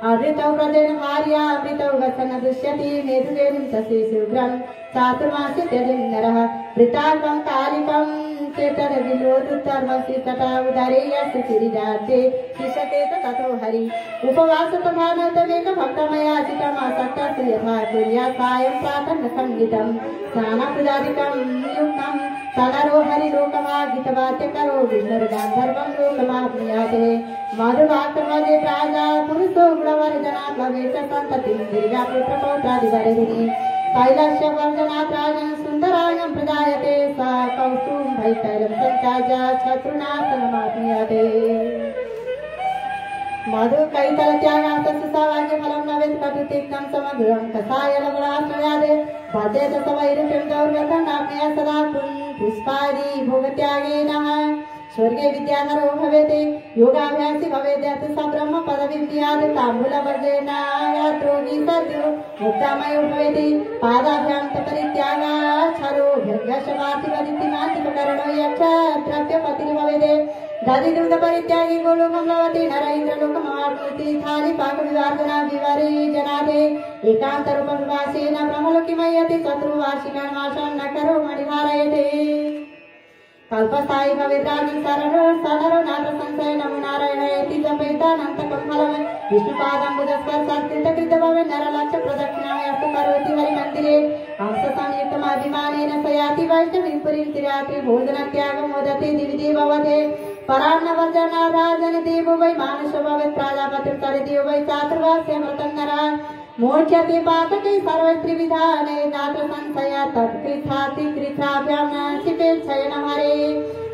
अधृतौ व्रजेन भार्या अमृतौ गच्छन् दुष्यति मेधुवेणीं तस्य शुभ्रं चातुर्मासे त्यजेन् नरः वृताकं कालिकं चेतनविलोदुत्तर्मसि तथा उदरे यस्य सिरिजाते शिशते ततो हरि उपवास तथा नैतमेकभक्तमयाचितमासक्तस्तु यथा कुर्यात् सायं प्रातः सङ्गीतं स्नानपूजादिकं युक्तं तनरो हरिलोकमागीतवाद्यकरो विष्णुर्गान्धर्वं लोकमाप्नुयाते मधुवाक्यमदे राजा पुरुषो गुणवर्जनात् लभेत सन्ततिं दीर्घापुत्रपौत्रादिवर्धिनी कैलास्यवर्जनात् राजन् सुन्दरायं प्रजायते सा कौस्तुभैकैलं सञ्चाज्य शत्रुनाशनमाप्नुयाते मधु कैतलत्यागास्तस्य सौभाग्यफलं नवेत् कटुतिक्तं समधुरं कषाय लवणाश्रयादे भजेत सवैरुप्यं दौर्गतं नाप्नुयात् सदा पुष्पादि भोगत्यागेन स्वर्गे विद्याधरो भवेते योगाभ्यासी भवेद्यत् स ब्रह्म पदवीं नियात् ताम्बूलवर्जेन यात्रोगी सद्यो मुक्तामयो भवेति पादाभ्यां तपरित्यागाच्छरो भृङ्गशवातिवदितिमातिपकरणो यक्ष द्रव्यपतिर्भवेते दधिदुग्ध परित्यागी गोलोकं लभते नर इन्द्रलोकमवाप्नोति थाली पाकविवार्जना विवरे जनादे एकान्तरूपविवासेन ब्रह्मलोके मह्यते चतुर्वार्षिकान् मासान् न करो मणिधारयते कल्पस्थायी भवेद्राजन् सररो नाथ संशय नमो नारायणेति जपेतानन्तकं फलं विष्णुपादम्बुजस्पर्शात् कृतभवे नरलक्ष प्रदक्षिणामस्तु करोति हरिमन्दिरे हंससंयुक्तमभिमानेन स याति वैष्णवीं पुरीं तिरात्रि भोजनत्यागं मोदते दिवि भवते परान्नवर्जना राजन् देवो वै मानुषो भवेत् प्राजापतिर्तरिदेवो वै चातुर्वास्य व्रतं नरः मोच्यते पातके सर्वत्रिविधाने नात्र संशया तत्कृथाति कृथाभ्यां न क्षिपेत् शयनं हरे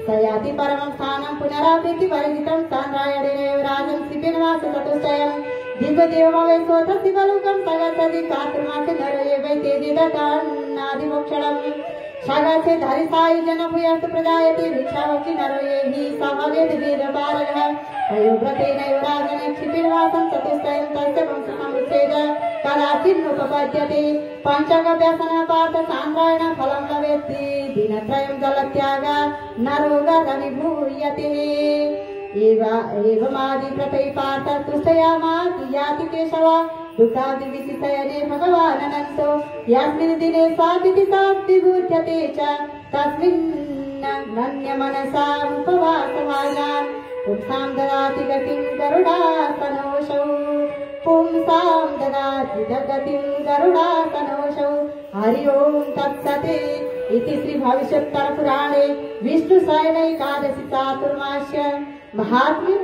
स याति परमं स्थानं पुनरावृत्ति परिजितं सान्द्रायणेनैव राजन् क्षिपेन वास चतुष्टयं दिव्यदेव भवेत् सोऽथ शिवलोकं सगच्छति चातुर्मासे नरो वै तेजिदतान्नादिमोक्षणम् सगच्छे धरिसायुजन भूयस्तु प्रजायते भिक्षावक्षि नरो ये हि स भवेद् वेदपारगः पयोव्रतेनैव राजन् क्षिपेन वासं चतुष्टयं तस्य वंशसमुच्छेद कदाचिन्नुपपद्यते पञ्चगव्यसनः पार्थ सान्द्रायण फलं दिनत्रयं जलत्याग नरोगतविभूयते एवमादिव्रतै पार्थ तुष्टयामास याति केशव दुःखादिविशिषयने भगवानन्तो यस्मिन् दिने साविति विभूत्यते च तस्मिन् नन्यमनसा उपवासभाजा पुंसां ददाति गतिं गरुडासनोऽसौ पुंसां ददाति गतिं गरुडासनोऽसौ हरि ओं तत्सत् इति श्री भविष्योत्तर पुराणे विष्णुशयनैकादशी चातुर्मास्य महात्म्य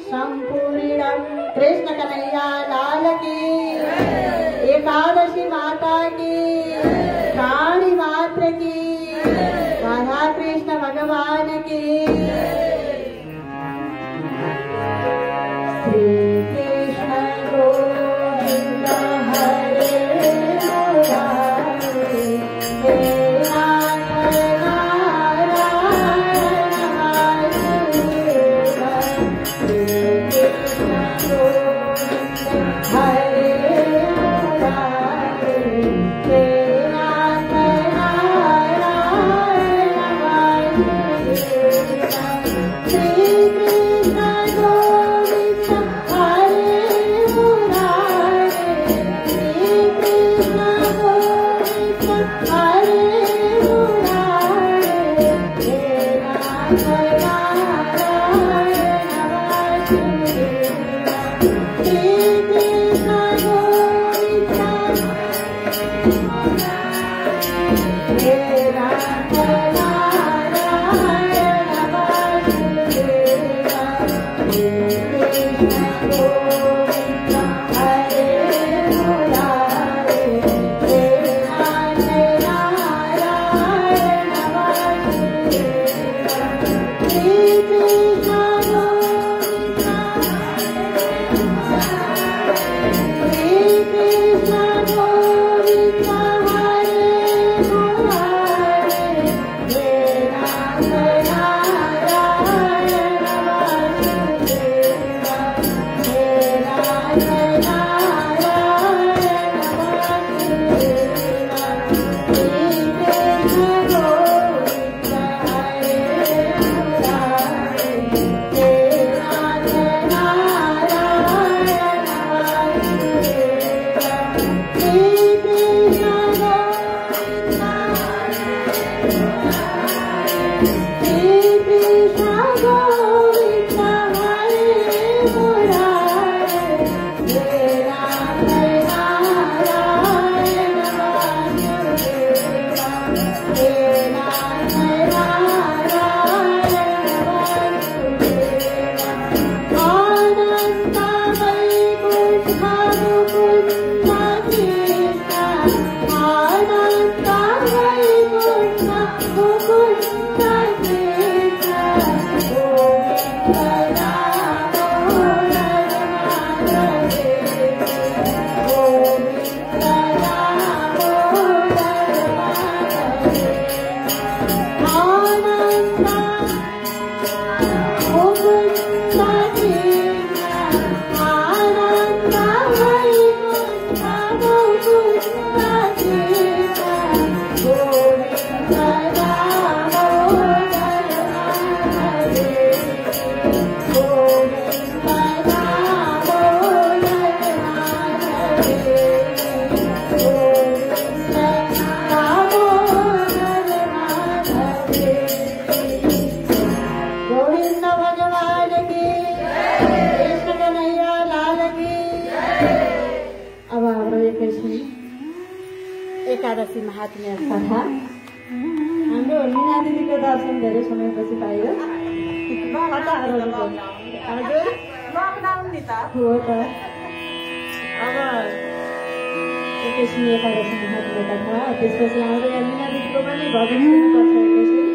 संपूर्णं कृष्ण कन्हैया लाल की एकादशी माता की प्राणी मात्र की राधा कृष्ण भगवान की श्री कृष्ण गोविंद हरे एकादशी महात्म्य कथा हाम्रो मीना दिदीको दर्शन धेरै समयपछि पाइयो। हो त अब एकैछिन एकादशी महात्म्य कथा त्यसपछि हाम्रो यहाँ मीना दिदीको पनि भजन सुन्नुपर्छ एकैछिन।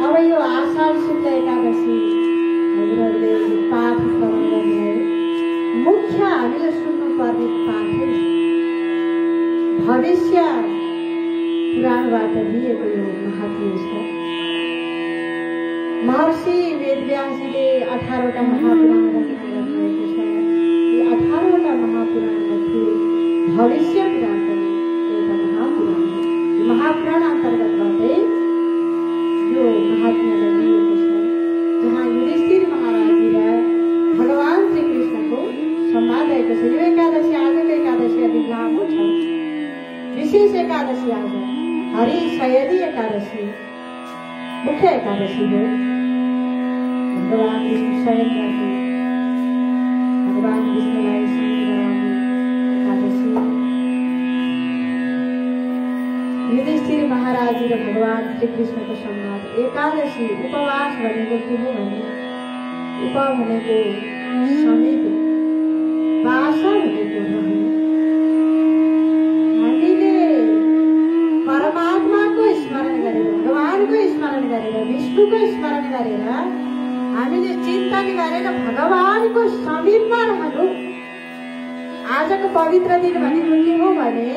अब यो आषाढ शुक्ल एकादशी हजुरहरूले पाठ श्रवण गर्नुभयो। मुख्य हामीले सुन्नुपर्ने पाठ भविष्य पुराणबाट लिएको यो महात्म्य छ। महर्षि वेदव्यासले 18वटा महापुराण रचना गर्नुभएको छ। भविष्य पुराण पनि एउटा महापुराण हो। महापुराण अन्तर्गतबाटै यो महात्म्यलाई लिएको छ, जहाँ युधिष्ठिर महाराजजीलाई भगवान श्री कृष्णको संवाद रहेको छ। यो एकादशी, आजको एकादशी अलिक लामो छ। विशेष एकादशी आज हरि शयनी एकादशी, मुख्य एकादशी हो। भगवान विष्णु शयन गर्ने, भगवान विष्णुलाई स्मरण गराउने एकादशी। युधिष्ठिर महाराज र भगवान श्री कृष्णको संवाद। एकादशी उपवास भनेको के हो भने, उप भनेको समीप, वास भनेको रहने। हामीले परमात्माको स्मरण गरेर, भगवानको स्मरण गरेर, विष्णुको स्मरण गरेर, हामीले चिन्तन गरेर भगवानको समीपमा रहनु। आजको पवित्र दिन भनेको के हो भने,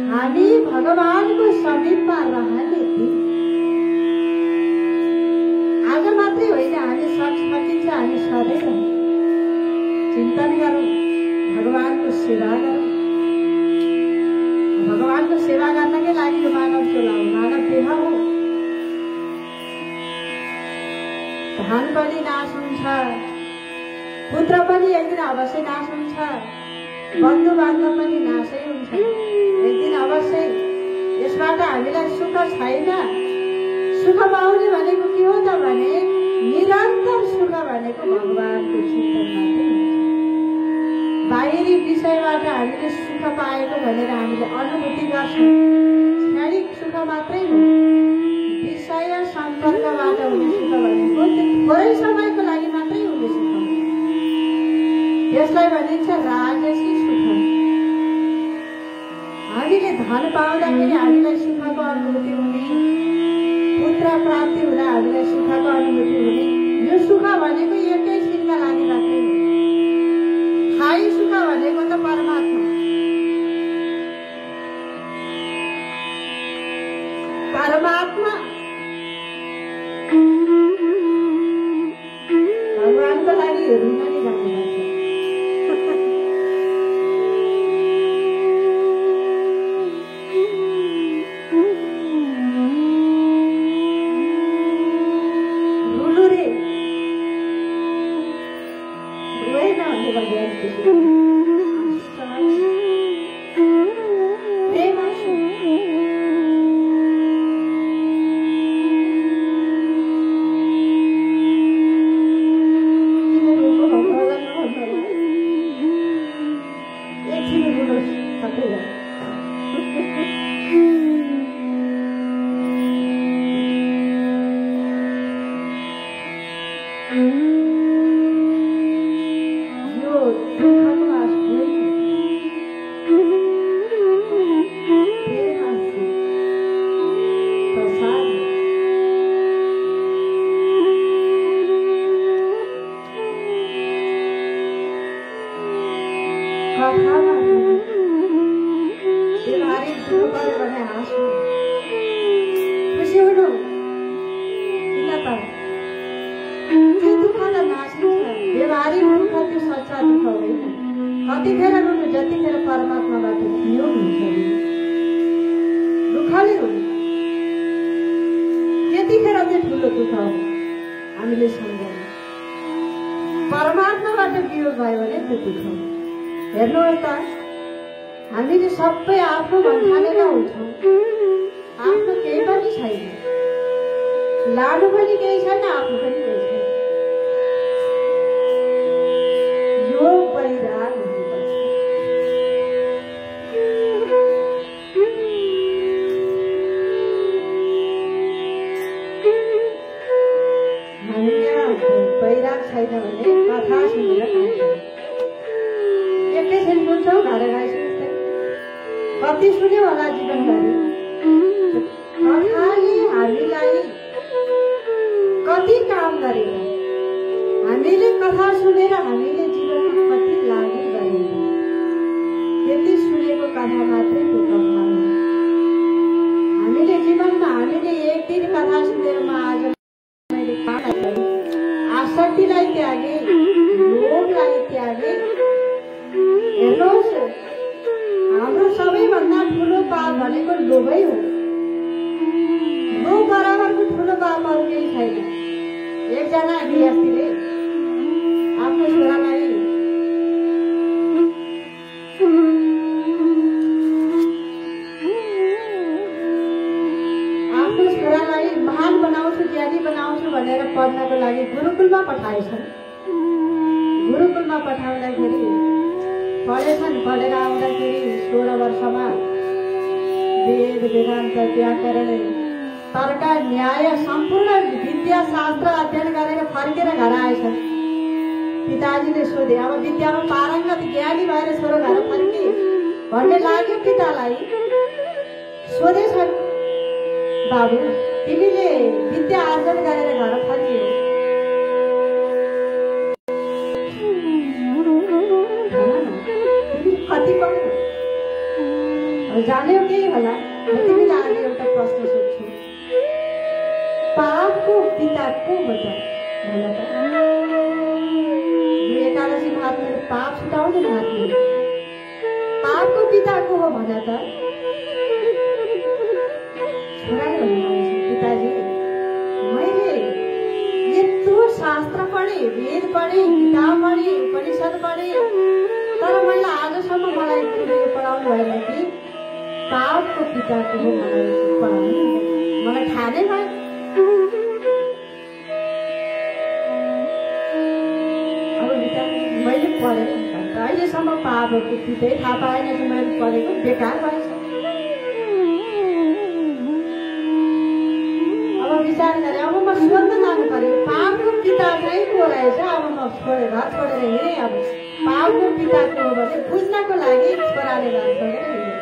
हामी भगवानको समीपमा रहने दिन। आज मात्रै होइन, हामी सकिन्छ हामी सधैँ रहौँ, चिन्तन गरौँ, भगवानको सेवा गरौँ। भगवानको सेवा गर्नकै लागि यो मानव चलाऊ, मानव देह हो। धन पनि नाश हुन्छ, पुत्र पनि एक दिन अवश्य नाश हुन्छ, बन्धु बान्धव पनि नाशै हुन्छ एक दिन अवश्य। यसबाट हामीलाई सुख छैन। सुख पाउने भनेको के हो त भने, निरन्तर सुख भनेको भगवानको चिन्तन मात्रै हुन्छ। बाहिरी विषयबाट हामीले सुख पाएको भनेर हामीले अनुभूति गर्छौँ, क्षणिक सुख मात्रै हो। विषय सम्पर्कबाट हुने सुख भनेको थोरै समयको लागि मात्रै हुने सुख हो। यसलाई भनिन्छ राजसी सुख। हामीले धन पाउँदाखेरि हामीलाई सुखको अनुभूति हुने, पुत्र प्राप्ति हुँदा हामीलाई सुखको अनुभूति हुने, यो सुख भनेको एकैछिनका लागि मात्रै हो। स्थायी सुख भनेको त परमात्मा, परमात्मा भगवानको लागि हेर्नु पनि जानुपर्छ। परमात्माबाट वियोग भयो भने त्यो दुःख। हेर्नुहोस् त, हामीले सबै आफ्नो भन्ठानेका हुन्छौँ, आफ्नो केही पनि छैन, लानु पनि केही छैन, आफ्नो पनि केही छैन। यो वैराग हुनुपर्छ। वैराग छैन भने कथा सुनेर एकैछिन सुन्छौँ, घर गाई सुन्दै कति सुन्यो होला जीवनभरि। कथाले हामीलाई कति काम गरेर, हामीले कथा सुनेर हामीले जीवनमा कति लागि गरेर, त्यति सुनेको कथा मात्रै त्यो कथा हो। हामीले जीवनमा हामीले एक दिन कथा सुनेर म आज मैले आसक्तिलाई त्यागे, लोभलाई त्यागे। हेर्नुहोस्, हाम्रो भनेको लोभै हो। लोभ बराबरको ठुलो पाप अरू केही छैन। एकजना गृहस्थीले आफ्नो छोरालाई महान बनाउँछु, ज्ञानी बनाउँछु भनेर पढ्नको लागि गुरुकुलमा पठाएछन्। गुरुकुलमा पठाउँदाखेरि पढेछन्। पढेर आउँदाखेरि 16 वर्षमा वेद वेदान्त व्याकरण तर्क न्याय सम्पूर्ण विद्याशास्त्र अध्ययन गरेर फर्केर घर आएछन्। पिताजीले सोधे, अब विद्यामा पारङ्गत ज्ञानी भएर छोरो घर फर्के भन्ने लाग्यो पितालाई। सोधेछन्, बाबु तिमीले विद्या आर्जन गरेर घर फर्कियो, कति पढ्यो? जान्यौ केही होला? तिमीलाई आज एउटा प्रश्न सोध्छु, पापको पिता को हो त? भन त। एकादशी महात्माले पाप छुटाउँदैन हातले। पापको पिता को हो भन त? छोराले भन्नुहुन्छ, पिताजी मैले यत्रो शास्त्र पढे, वेद पढे, किताब पढे, उपनिषद पढे, तर मैले आजसम्म मलाई गुरुले पढाउनु भएन कि पापको पिताको हो मलाई पढाउनु। मलाई थाहा नै भयो। अब मैले पढेँ, अहिलेसम्म पापको पितै थाहा पाएन कि मैले पढेको बेकार भएछ। विचार गरे, अब म सोध्न जानु पर्यो, पापको पिता चाहिँ को रहेछ? अब म छोडेर घर छोडेर हिँडेँ। अब पापको पिता को हो भने बुझ्नको लागि छोराले घर छोडेर हिँडेँ।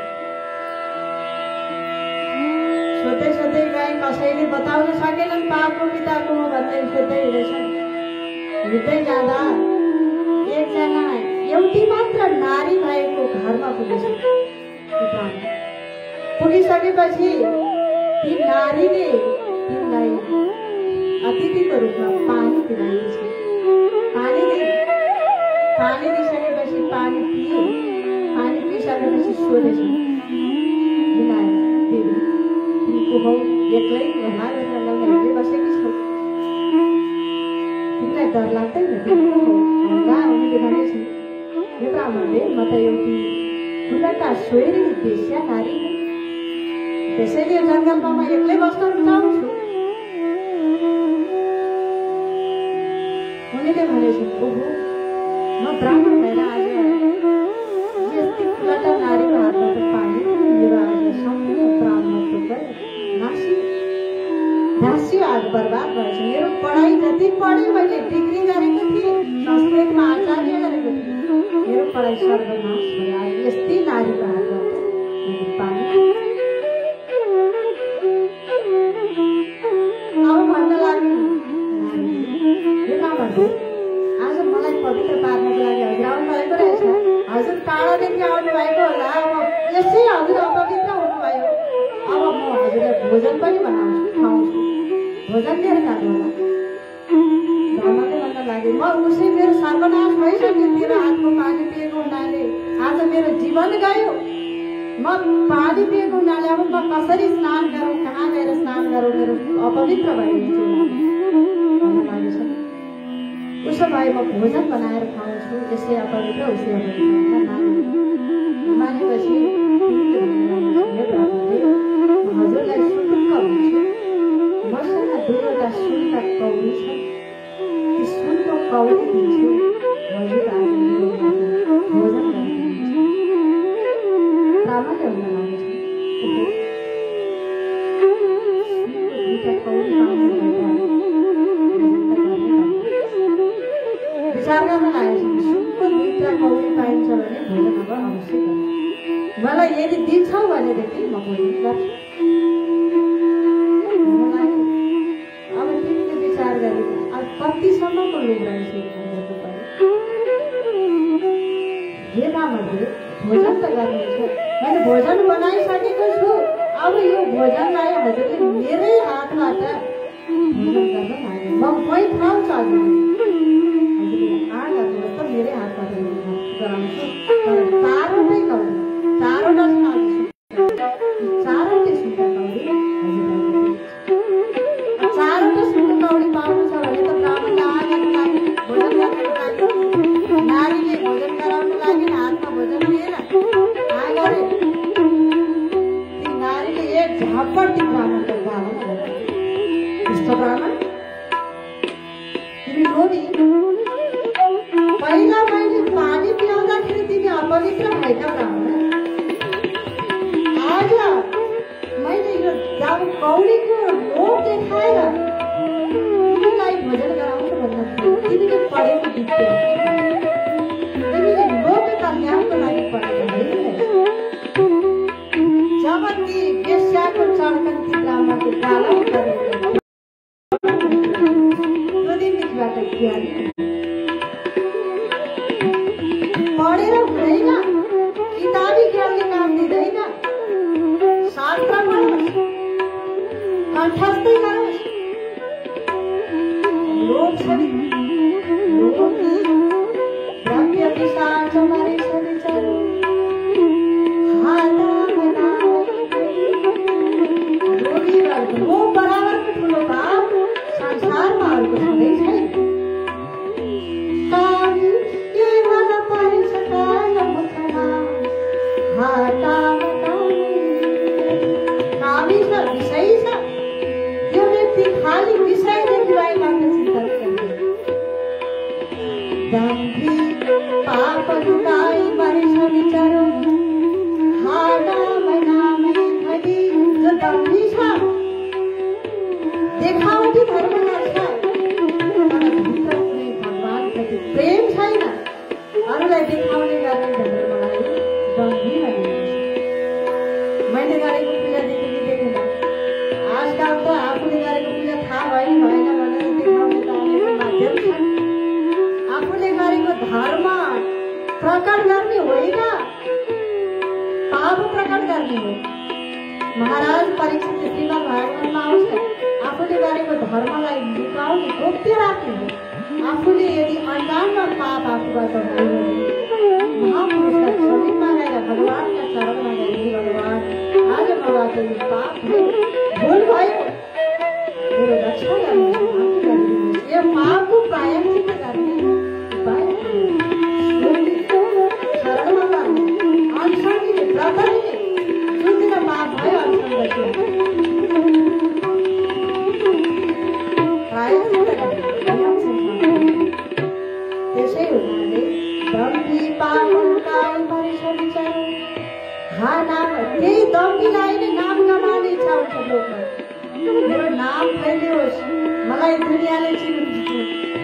सोध्दै सोध्दै गए, कसैले बताउन सकेनन् पापको पिता को हो भन्दै सोध्दै हिँडेछन्। हिँड्दै जाँदा एकजना एउटी मात्र नारी भएको घरमा पुगेछ। पुगिसकेपछि ती नारीले तिनलाई अतिथिको रूपमा पानी पिलाइन्छ। पानी दिइसकेपछि पानी पिए। पानी पिइसकेपछि सोधेछ, देवी तिमी को हौ? एक्लै हिँड्दै बसेकी छौ, तिमीलाई डर लाग्दैन? उनीले भनेछन्, हे ब्राह्मणले, म त एउटी ठुलाका सोहेरी वेश्या नारी हुँ, त्यसैले जङ्गलमा म एक्लै बस्न रुचाउँछु। उनीले भनेछन्, ओहो म ब्राह्मण भएर आज यति ठुलाटा नारीको हातबाट पानी मेरो आज सम्पूर्ण ब्राह्मणत्व नासियो, आज बर्बाद भएछ। मेरो पढाइ जति पढेँ, मैले डिग्री गरेको थिएँ, संस्कृतमा आचार्य गरेको थिएँ, मेरो पढाइ सर्वनाश भयो। आज यस्तै नारीको हातबाट मैले पानी। अब भन्न लाग्यो, आज मलाई पवित्र पार्नको लागि हजुर आउनु भएको रहेछ। हजुर टाढादेखि आउनु भएको होला। अब यसै हजुर अपवित्र हुनुभयो। अब म हजुरलाई भोजन पनि बनाउँछु, खुवाउँछु, भोजन लिएर जानु होला। ब्राह्मणले भन्न लाग्यो, म उसै मेरो सर्वनाश भइसक्यो। तेरो हातको पानी पिएको हुनाले आज मेरो जीवन गयो। म पानी पिएको हुनाले अब म कसरी स्नान गरौँ, कहाँ गएर स्नान गरौँ? मेरो अपवित्र भइरहेको उसो भए म भोजन बनाएर खुवाउँछु, यसै अपवित्र उसै अपवित्र मानेपछि हजुरलाई सुटुक्क हुन्छु। मसँग 2वटा सुनका कौडी छ, ती सुनको कौडी दिन्छु, हजुर आज भोजन गरिदिनुहुन्छ। ब्राह्मणले हुन लागेछ, 2टा कौडी पाउँछ विचार गर्न लागेछ। सुनको 2टा कौडी पाइन्छ भने भोजन अब अवश्य गर्नु। मलाई यदि दिन्छौ भनेदेखि म भोजन गर्छु। अब तिमीले विचार गरे, अब कतिसम्मको लोभ रहेछ भनेको पऱ्यो। हे ब्राह्मणले, भोजन त गर्नुहुन्छ, मैले भोजन बनाइसकेको छु। अब यो भोजनलाई हजुरले मेरै हातबाट भोजन गर्न लाग्यो। म मै खुवाउँछु हजुर, मेरै हातबाट गराउँछु। तर 4वटै कौडी, 4वटा ब्राह्मण तिमी रोनी पहिला मैले पानी पिलाउँदाखेरि तिमी अपवित्र भएका ब्राह्मण आज मैले यो जाऊ कौडीको लोभ देखाएर तिमीलाई भोजन गराउँछु भन्दा तिमीले पढेको विद्या तिमीले लोक कल्याणको लागि पढेको होइन। जब ती वेश्याको चर्कन ती ब्राह्मणको गाला त्यो दिनदेखिबाट ज्ञान पढेर हुँदैन, किताबी ज्ञानले काम दिँदैन। शास्त्र पढोस्, कण्ठस्थै गरोस्। लोभ छ द्रव्य पिशाच मारे शरीर वो बराबर के ठुलो पाप संसारमा अरूको छँदै छैन। कामी छ, विषय छ। यो व्यक्ति खाली विषयदेखिलाई मात्र चिन्ता गर्छ। दम्भी पाप लुटाई मरेछ विचारो जो दम्भी छ, देखावटी धर्म गर्छ, भित्र कुनै भगवानप्रति प्रेम छैन। अरूलाई देखाउने गर्ने धर्मलाई दम्भी भनिन्छ। मैले गरेको पूजादेखि देखेन, आजकल त आफूले गरेको पूजा थाहा भएन भनेर देखाउने त अनेक माध्यम छन्। आफूले गरेको धर्म प्रकट गर्ने होइन, पाप प्रकट गर्ने हो। महाराज परीक्षित श्रीमद् भागवतमा आउँछ, आफूले गरेको धर्मलाई लुकाउने, गोप्य राख्ने हो। आफूले यदि अनजानमा पाप आफूबाट भयो भने महापुरुषलाई समीपमा गएर भगवानका चरणमा गएर भगवान आज मबाट यो पाप भूल भयो, मेरो रक्षा गर्नुहोस्। यो पापको प्रायश्चित गर्ने उपाय शरणमा जानु, अनसन लिने, व्रत लिने। जुन दिन पाप भयो अनसन गर्छु प्रायश्चित गर्ने। त्यसै हुनाले दम्भी पाप लुटाई मरेछ विचारो। त्यही दम्भीलाई नै नाम कमाउने इच्छा हुन्छ लोकमा। मेरो नाम फैलियोस्, मलाई दुनियाँले चिन्नु।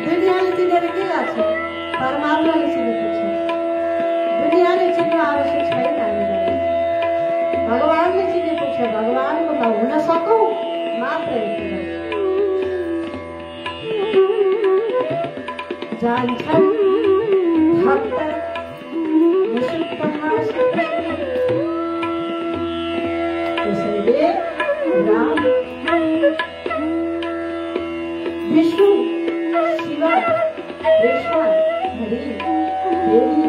दुनियाँले चिनेर के गर्छ? परमात्माले चिनेको छ। दुनियाँले चिन्नु आवश्यक छैन हामीलाई। भगवानले चिनेको छ। भगवानको हुन सकौँ मात्र जान्छन् भक्त त्यसैले राम, विष्णु, शिव, कृष्ण, हरि, देवी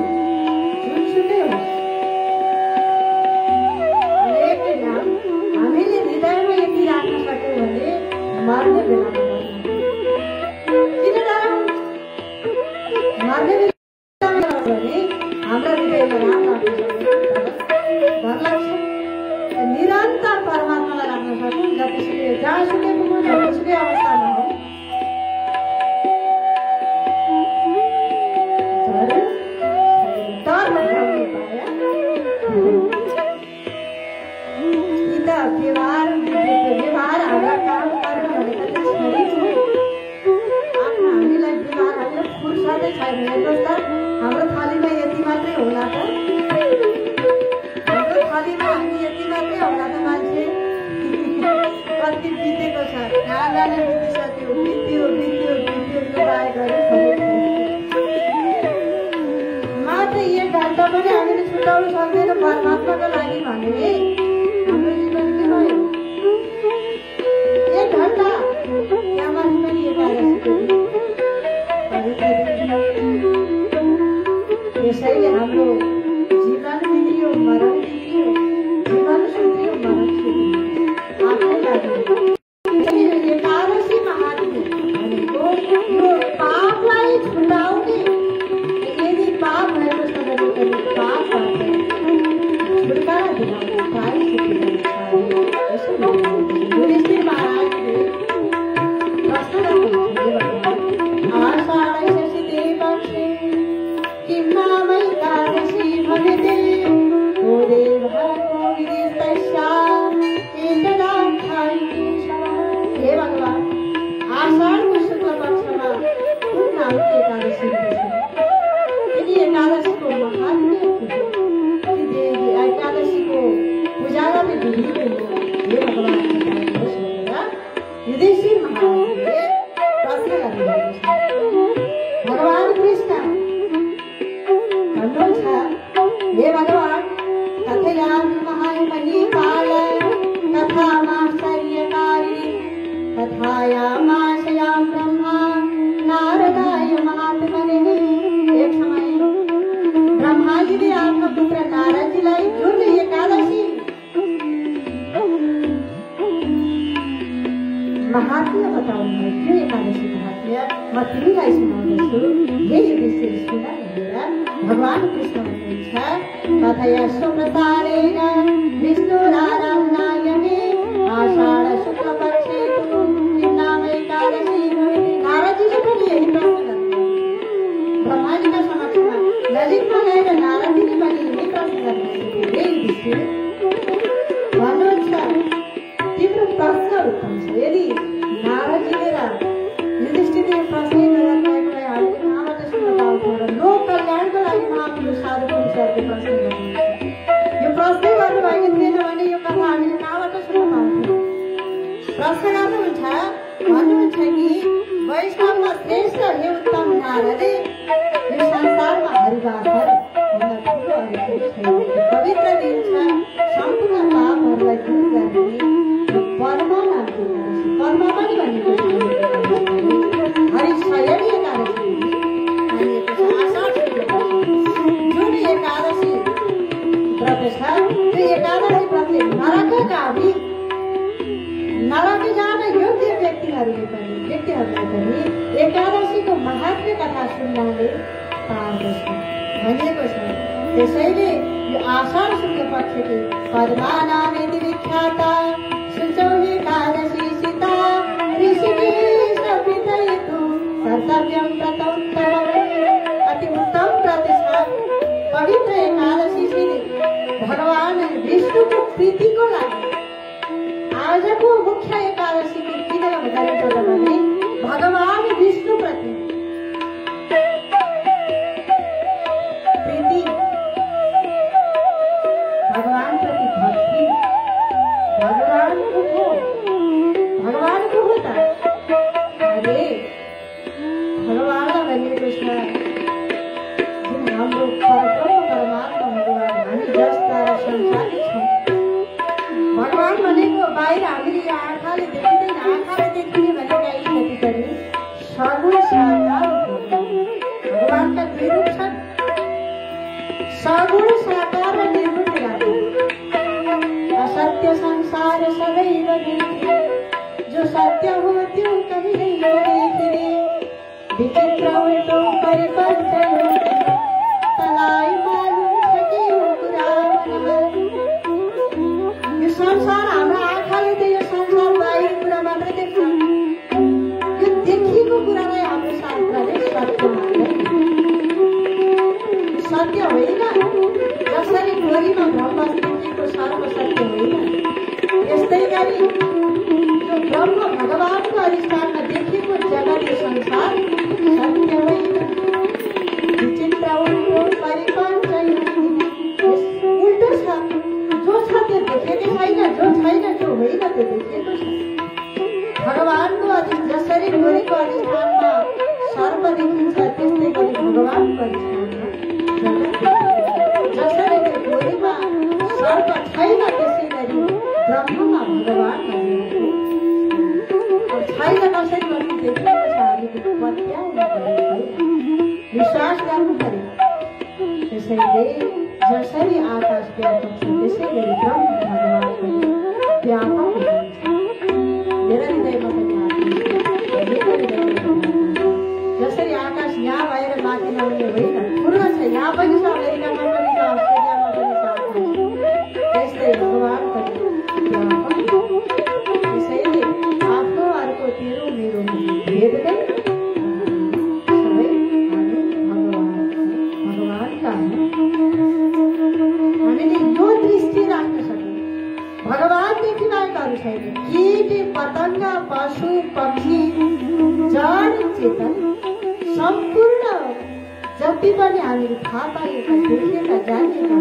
जुनसुकै होस्, हरेकको नाम हामीले हृदयमा यति राख्न सक्यौँ भने मर्ने बेलामा किन डराउँ? मर्ने बेलामा भने हाम्रा हृदयमा राम राख्न डर लाग्छ। निरन्तर परमात्मालाई राख्न सकौँ। जतिसुकै जहाँसुकै पुगौँ, जतिसुकै अवस्थामा हो, व्यवहार हाम्रा काम गर्न भनेका त छोरी छौँ। आफ्नो हामीलाई व्यवहार हामीलाई फुर्सदै छैन। हेर्नुहोस् त, हाम्रो थालीमा यति मात्रै होला त, हाम्रो थालीमा हामी यति मात्रै होला त। मान्छे कति बितेको छ, कहाँ जाने बितिसक्यो, बित्यो बित्यो बित्यो यो बाहेक मात्र 1 घन्टा पनि हामीले छुट्याउनु सक्दैन परमात्माको लागि भने हाम्रो जीवन के भयो? 1 घन्टा त्यहाँमाथि पनि त्यसैले हाम्रो जीवन बिग्रियो, मरण बिग्रियो, जीवन सुध्रियो, मरण सुध्रियो। आफैलाई एकादशी महात्म्य भनेको यो पापलाई छुटाउने। यदि पाप भएको छ भने पापबाट छुटकारा दिलाउने उपाय युधिष्ठिर महाराजले समिति ओदे भगवो विदितस्या इंद्रदाम खाई हे भगवान आषाढ़ शुक्ल पक्ष में पूर्ण एकादशी यदि एकादशी को महात्म्य एकादशी को पूजा में विधि ये भगवान युधिष्ठिर महाराज ने प्रश्न कर भगवान कृष्ण हे भगवान कथयामि महामहिपाल कथामाश्चर्यकारिणी कथायामाशयां ब्रह्मा नारदाय महात्मने एक समय ब्रह्मा जी ने आपका पुत्र नारद जी लाई जुड़ एकादशी महात्म्य बताऊंगा क्यों एकादशी महात्म्य मैं तिमीलाई सुनाउँदैछु हे युधिष्ठिर सुन भगवान कृष्ण भन्नुहुन्छ कथया सुप्रसारेण विष्णुराराधनायने आषाढ़ शुक्ल पक्षे तु नाम एकादशी नारद जी से पनि यही प्रश्न गर्नु ब्रह्मा जी का समक्ष में ललित में गएर नारद जी पनि यही प्रश्न गर्नु हे युधिष्ठिर भन्नुहुन्छ तिम्रो प्रश्न उत्तम छ यदि नारद जी र युधिष्ठिरले प्रश्न गर्नुभएको भए हामीले कहाँबाट सुन्न पाउँथ्यौँ र लोक कल्याणको लागि महापुरुष साधु पुरुषहरूले प्रश्न गर्नुहुन्छ यो प्रश्न गर्नुभएको थिएन भने यो कथा हामीले कहाँबाट सुन्न पाउँथ्यौँ प्रश्न भन्नुहुन्छ कि वैष्णवमा श्रेष्ठ हे उत्तम नारदे यो संसारमा हरिवासर भन्दा ठुलो अरू छैन पवित्र दिन छ सम्पूर्ण पापहरूलाई दूर गर्ने परमा नामको एकादशी परमा पनि भनेको हरिशयनी एकादशी भनिएको छ आषाढ शुक्ल जुन एकादशी व्रत छ त्यो एकादशी व्रतले नरक जान योग्य व्यक्तिहरूलाई पनि एकादशीको महात्म्य कथा सुन्नाले पार्दछ भनिएको छ त्यसैले यो आषाढ शुक्ल पक्षकी पद्मा नामेति विख्याता सुचौहि एकादशी सीता ऋषिकेश विदयतु कर्तव्यं व्रतोत्तमम् अति उत्तम व्रत छ पवित्र एकादशी से भगवान विष्णु को प्रीति को लागि आज को मुख्य एकादशी के किन गरेको भने भगवान विष्णु प्रति प्रीति भगवान प्रति भक्ति भगवान को होता अरे भगवान भनेको छ जुन हाम्रो परमात्मा भगवान हामी जस्ता संसारी छौँ भगवान भनेको बाहिर हामीले यो आँखाले देखिँदैन आँखाले देखिने भनेका स्थिति पनि सगुण साकार भगवानका दुई रूप छन् सगुण साकार र निर्गुण राखे असत्य संसार सदैव देखे जो सत्य हो त्यो कहिल्यै नदेखिने विचित्र उल्टो परिवर्तन तलाई मालुम छ कि यो कुरा यो संसार हाम्रो आँखाले त यो संसार बाहिर कुरा मात्रै देख्छ यो देखिएको कुरालाई हाम्रो शास्त्रले सत्य मान्दैन सत्य होइन जसरी डोरीमा ब्रह्म देखिएको सर्व सत्य होइन यस्तै गरी यो ब्रह्म भगवानको अधिष्ठानमा देखिएको जगत यो संसार सत्य होइन विचित्र उल्टो परिवर्तन उल्टो छ जो छ त्यो देखेकै छैन जो छैन जो होइन त्यो देखेको छ भगवानको जसरी डोरीको अधिष्ठानमा सर्प देखिन्छ त्यस्तै गरी भगवानको अधिष्ठानमा जसरी त्यो डोरीमा सर्प छैन त्यसै गरी ब्रह्ममा भगवान छैन कसरी भन्नु देखिएको छ हामीले पत्याउनु पर्यो विश्वास गर्नु पर्यो त्यसैले जसरी आकाश व्यापक छ त्यसै गरी ब्रह्म भगवान पनि व्यापक हुनुहुन्छ मेरा हृदयमा पनि जसरी आकाश यहाँ भएर माथि नहुने होइन ठुलो छ यहाँ पनि छ अमेरिकामा पनि छ अस्ट्रेलियामा पनि छ त्यस्तै भगवान पनि व्यापक त्यसैले आफ्नो अर्को तेरो मेरो भेद नै सबै हामी भगवानका भगवान देखिरहेकाहरू छैन। कीट पतंग पशु पक्षी जड चेतन सम्पूर्ण जति पनि हामीले थाहा पाएका देखेका जानेका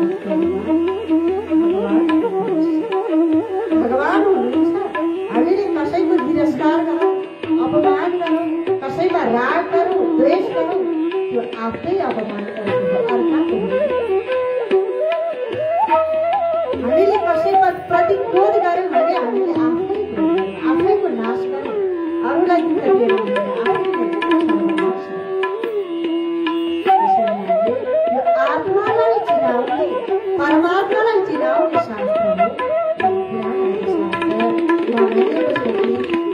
भगवान हुनुहुन्छ। हामीले कसैको तिरस्कार गरौँ, अपमान गरौँ, कसैमा राग गरौँ, द्वेष गरौँ, त्यो आफै अपमान गरेको अर्काको। हामीले कसैमा प्रति क्रोध गऱ्यौँ भने हामीले आफैको नाश गरौँ, अरूलाई दुःख दिएर यो आत्मालाई चिनाउने, परमात्मालाई चिनाउने शास्त्र हो।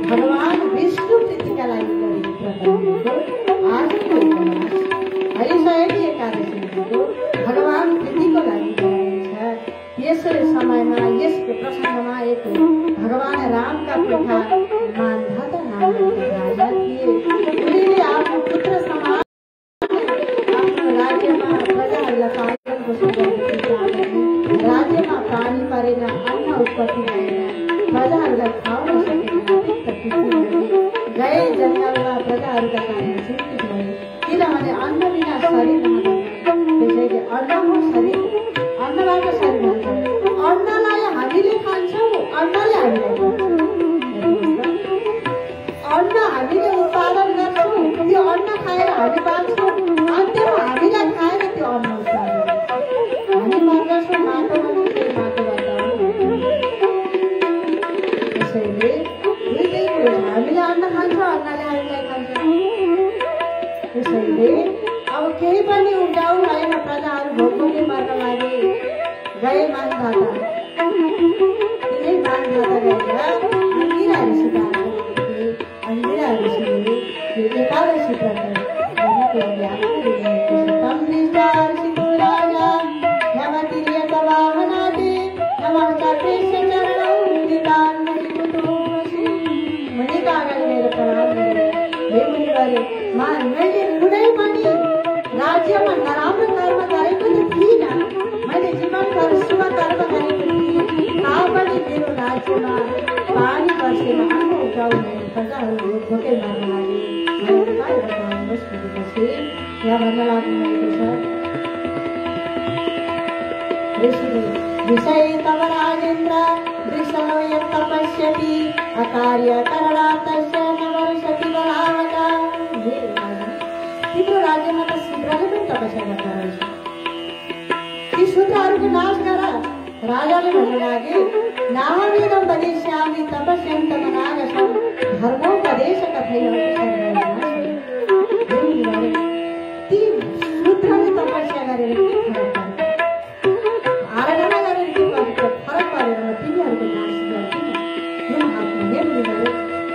भगवान विष्णु प्रीतिका लागि हरिशयनी एकादशी भगवान प्रीतिको लागि गराइन्छ। यस समयमा यस प्रसङ्गमा एक भगवान रामका पुर्खा मान्धाता नामका राजा थिए। उनीले आफ्नो पुत्र समान आफ्नो राज्यमा प्रजाहरूलाई पालनको सुविधा, राज्यमा पानी परेन, अन्न उत्पत्ति भएन, प्रजाहरूलाई खाउन सकेन, गए जङ्गलमा प्रजाहरूका कारण चिन्तित भए, किनभने अन्न बिना शरीर त्यसैले अन्न हो शरीर, अन्नबाट शरीर हुन्छ। अन्नलाई हामीले खान्छौँ, अन्नले हामीलाई खान्छ। अन्न हामीले उत्पादन गर्छौँ, त्यो अन्न खाएर हामी बाँच्छौँ, अन्त्यमा हामीलाई खाएर त्यो अन्न उत्पादन हामी मर्दछौँ, माटोमा माटोबाट। त्यसैले दुईटै कुरो, हामीले अन्न खान्छौँ, अन्नले हामीलाई खान्छ। त्यसैले अब केही पनि उब्जाउ भएन, प्रजाहरू भोकभोकै मर्न लागे। गए मान्धाता, तिनै मान्धाता गएर मिरा ऋषिबाट मिरा ऋषिले यो एकादशी व्रत गर्नको लागि आफूले तम ऋषिको राजा यमतिर्यत वाहनादि नमस्कृत्य चरणौ निदान मुनिका अगाडि मेरो प्रणाम गरे। हे मुनिवरे, मैले कुनै पनि राज्यमा नराम्रो कर्म गरेको त थिइनँ, मैले जीवनभर शुभ कर्म गरेको थिएँ, तापनि मेरो राज्यमा पानी बसेर अन्न उब्जाउने प्रजाहरू भोकै मर्न लागे। मैले उपाय बताउनुहोस् भनेपछि यहाँ भन्न लाग्नुभएको छ ऋषिले, विषय तव राजेन्द्र वृषणो यत् तपस्यति अकार्य करणार्थस्य न वर्षति बलावता। तिम्रो राज्यमा त शूद्रले पनि तपस्या गर्दा रहेछ, ती शूद्रहरूको नाश गर। राजाले भन्न लागे, नाहमेदं वदिष्यामि तपस्यन्तमनागसं धर्मोपदेश कथय। ती शूद्रले तपस्या गरेर के फरक पर्छ? आराधना गरेर के फरक परेर तिनीहरूको नाश गर्छ।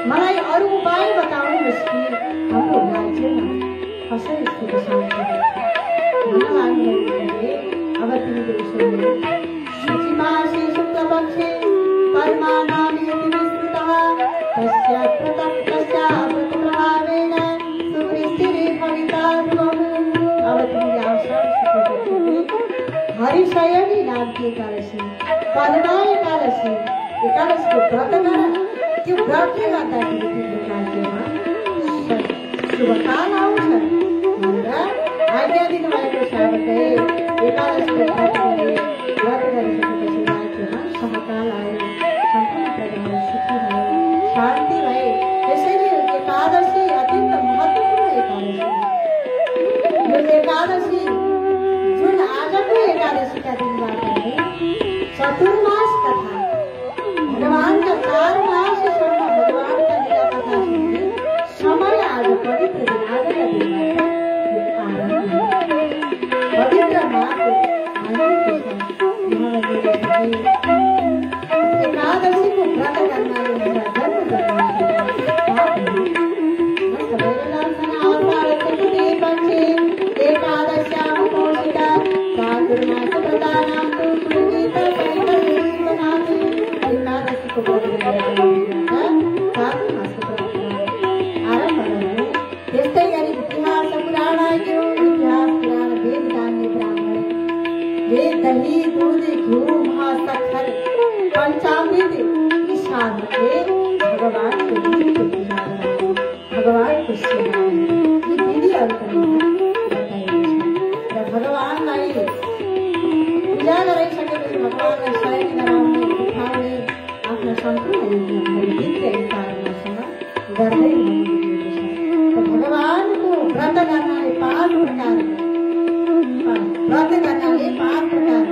मलाई अरू उपाय बताउनुहोस् कि हाम्रो राज्यमा कसरी स्थिति शान्ति भन्न लाग्नुभयो। अब तिमीले सुन्नु, शुचिमासी शुक्लपक्षे कर्माणानि यति विस्तृतः तस्य प्रतप्तस्य व्रतप्रभावेण सुवृष्टिरे भविता ध्रुवम्। अब तिमीले आषाढ शुक्लपक्षको हरिशयनी नामकी एकादशी, पद्मा एकादशी, एकादशीको व्रत गर। त्यो व्रतले गर्दाखेरि तिम्रो राज्यमा शुभकाल आउँछ भनेर आज्ञा दिनुभएको छ। एकादशीको व्रत गरिसकेपछि राज्यमा सहकाल आयो, सम्पूर्ण प्रजाहरू सुखी भए, शान्ति भए। त्यसैले एकादशी अत्यन्त महत्त्वपूर्ण एकादशी। यो एकादशी जुन आजको एकादशीका दिनबाट नै चतुर्मास कथा भगवानका 4 माससम्म भगवानका लीला कथा सुन्ने समय आज पवित्र दिन, आजका दिनमा पवित्र मास एकादशीको व्रत गर्नाले एकादश्याम पोषिता चातुर्मास व्रतानां तु पुनीता परिकल्पनाति। एकादशीको व्रत आरम्भ गर्नु। त्यस्तै गरी इतिहास पुराण वेद दही दूध घिउ मह सक्खर पंचामृत ईशान के भगवान को भगवान को ये विधि भगवानलाई पूजा गरिसकेपछि भगवानलाई शयन गराउने उठाउने आफ्नो सम्पूर्ण नित्य हिसाबसँग गर्दै भगवानको व्रत गर्नाले 5 प्रकार व्रत गर्नाले 5 प्रकार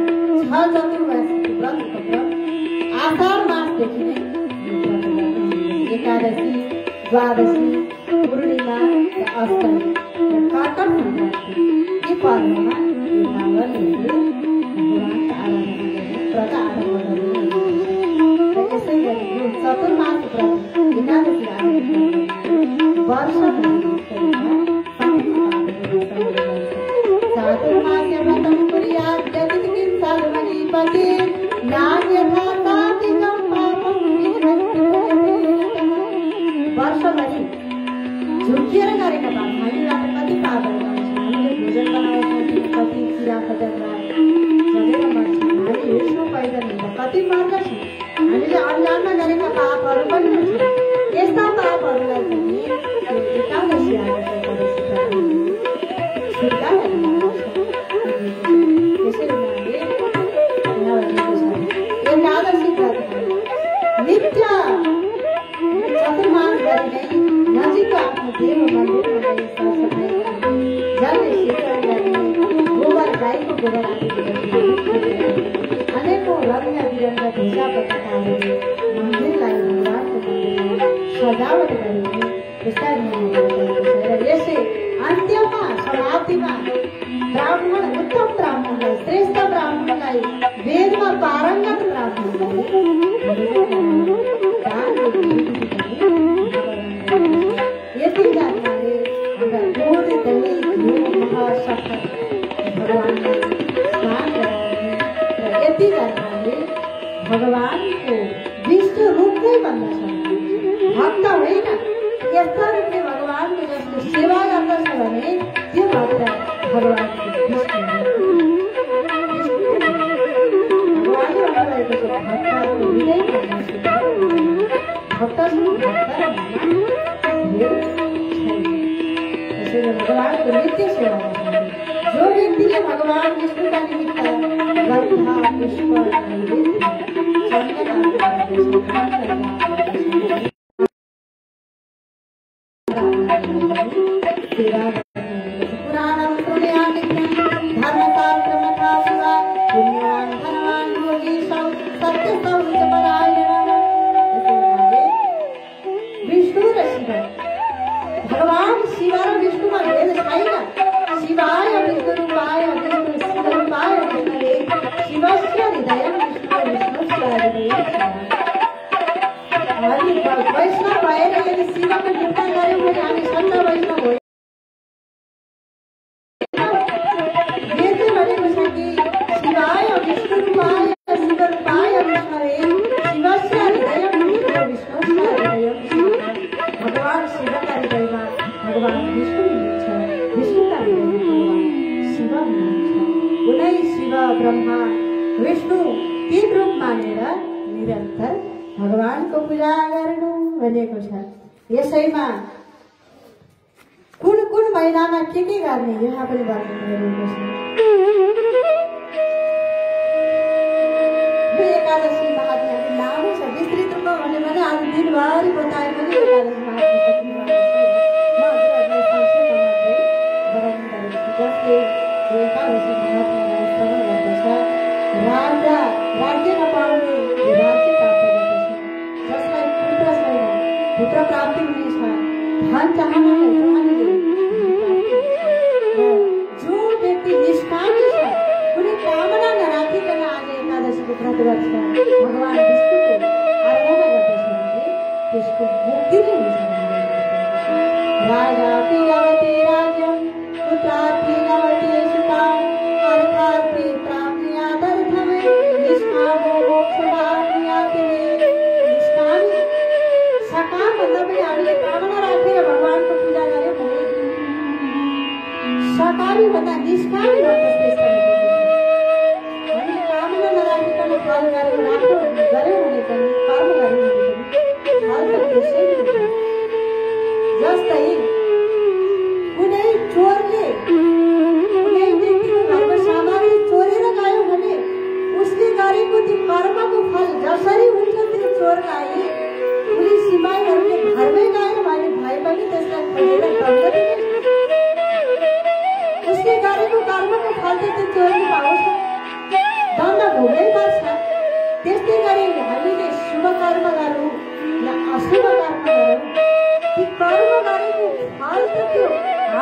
6 चतुर्मासी व्रतको व्रत आषाढ मासदेखि नै एकादशी द्वादशी पूर्णिमा र अष्टमी र काकड सङ्क्रान्ति यी पर्वमा भगवानको आराधना गर्ने व्रत आरम्भ गर्ने र यसै गरी यो चतुर्मास व्रत एकादशी चातुर्मास्य व्रतं कुर्यात् जगत् किं साधुमणिपते नान्यथा सात्विकं पापं वर्षभरि झुक्किएर गरेका पाप हामीबाट कति पापहरू गर्छौँ हामीले भोजन बनाउँछौँ कति किरा फटक्रा झरेर मर्छौँ हामी हिँड्छौँ पैदल हिँड्दा कति मर्दछौँ हामीले अनजानमा गरेका पापहरू पनि हुन्छन् यस्ता पापहरूलाई पनि एकादशी नित्य चतुर्मास गरी नै नजिकको आफ्नो देव मन्दिरमा गई सरसफाइ गर्ने शीतल गर्ने गोबर गाईको गोबर आदि अनेकौँ रङ्ग बिरङ्गा ढुङ्गा पताकाहरूले मन्दिरलाई भगवानको मन्दिरमा सजावट गरिने यस्ता र यसै अन्त्यमा समाप्तिमा ब्राह्मण उत्तम ब्राह्मणलाई श्रेष्ठ ब्राह्मणलाई वेदमा पारङ्गत ब्राह्मणलाई यति गर्नाले हाम्रा दूध दही घिउ महासफल भगवानलाई स्नान गराउने र यति गर्नाले भगवानको विष्णु रूपमै बन्दछ भक्त होइन यस्ता रूपले भगवानको जस्तो सेवा गर्दछ भने त्यो भक्त भगवानको भगवानले भन्नुभएको छ भक्तको हृदय भगवानको नित्य सेवा जो व्यक्तिले भगवान विष्णुका निमित्त पुराणं पुण्यानि धर्मशास्त्रमथा शिवा पुण्यवान् धनवान् योगी सत्यसौ च परायणः विष्णु र शिव भगवान शिव र विष्णुमा भेद छैन शिवाय विष्णुरूपाय विष्णु शिवरूपाय विष्णुले शिवस्य हृदयं विष्णुस्य हृदयं हामी वैष्णव भएर यदि शिवको निन्दा गर्यौँ भने हामी सन्त वैष्णव हो वेदले भनेको छ कि शिवाय विष्णुरूपाय शिवरूपाय विष्णुले शिवस्य हृदयं विष्णुस्य हृदयं भगवान शिवका हृदयमा भगवान विष्णु हुनुहुन्छ विष्णुका हृदयमा भगवान शिव हुनुहुन्छ उनै शिव ब्रह्मा विष्णु तीन रूप मानेर निरन्तर भगवानको पूजा गर्नु भनेको छ यसैमा कुन कुन महिनामा के गर्ने यहाँ पनि वर्णन गरिएको छ एकादशी महात्म्य नामै छ विस्तृत रूपमा भन्यो भने आज दिनभरि बताए पनि एकादशी महात्म्य जसले एकादशी महात्म्यलाई श्रवण गर्दछ राजा राज्य नपाउने राज्य प्राप्त गर्दछ जसलाई पुत्र छैन पुत्र प्राप्ति हुनेछ धन चाहनाले जो व्यक्ति निष्काम छ कुनै कामना नराखिकन आज एकादशीको व्रत गर्छ भगवान विष्णुको आराधना गर्दछ भने त्यसको मुक्ति नै हुन्छ राजा पिलवती राज्यं पुत्रार्थी लवती सुता अर्थार्थी प्राप्नुयादर्थमे निष्कामो मोक्षमाप्नुयाति निष्कामी सकाम मतलब हामीले कामना राखेर भगवानको पूजा गर्यौँ भने सकामी भन्दा निष्कामी भन्दा श्रेष्ठ हामी कामना नराखिकन फल गर्यौँ राम्रो गर्यौँ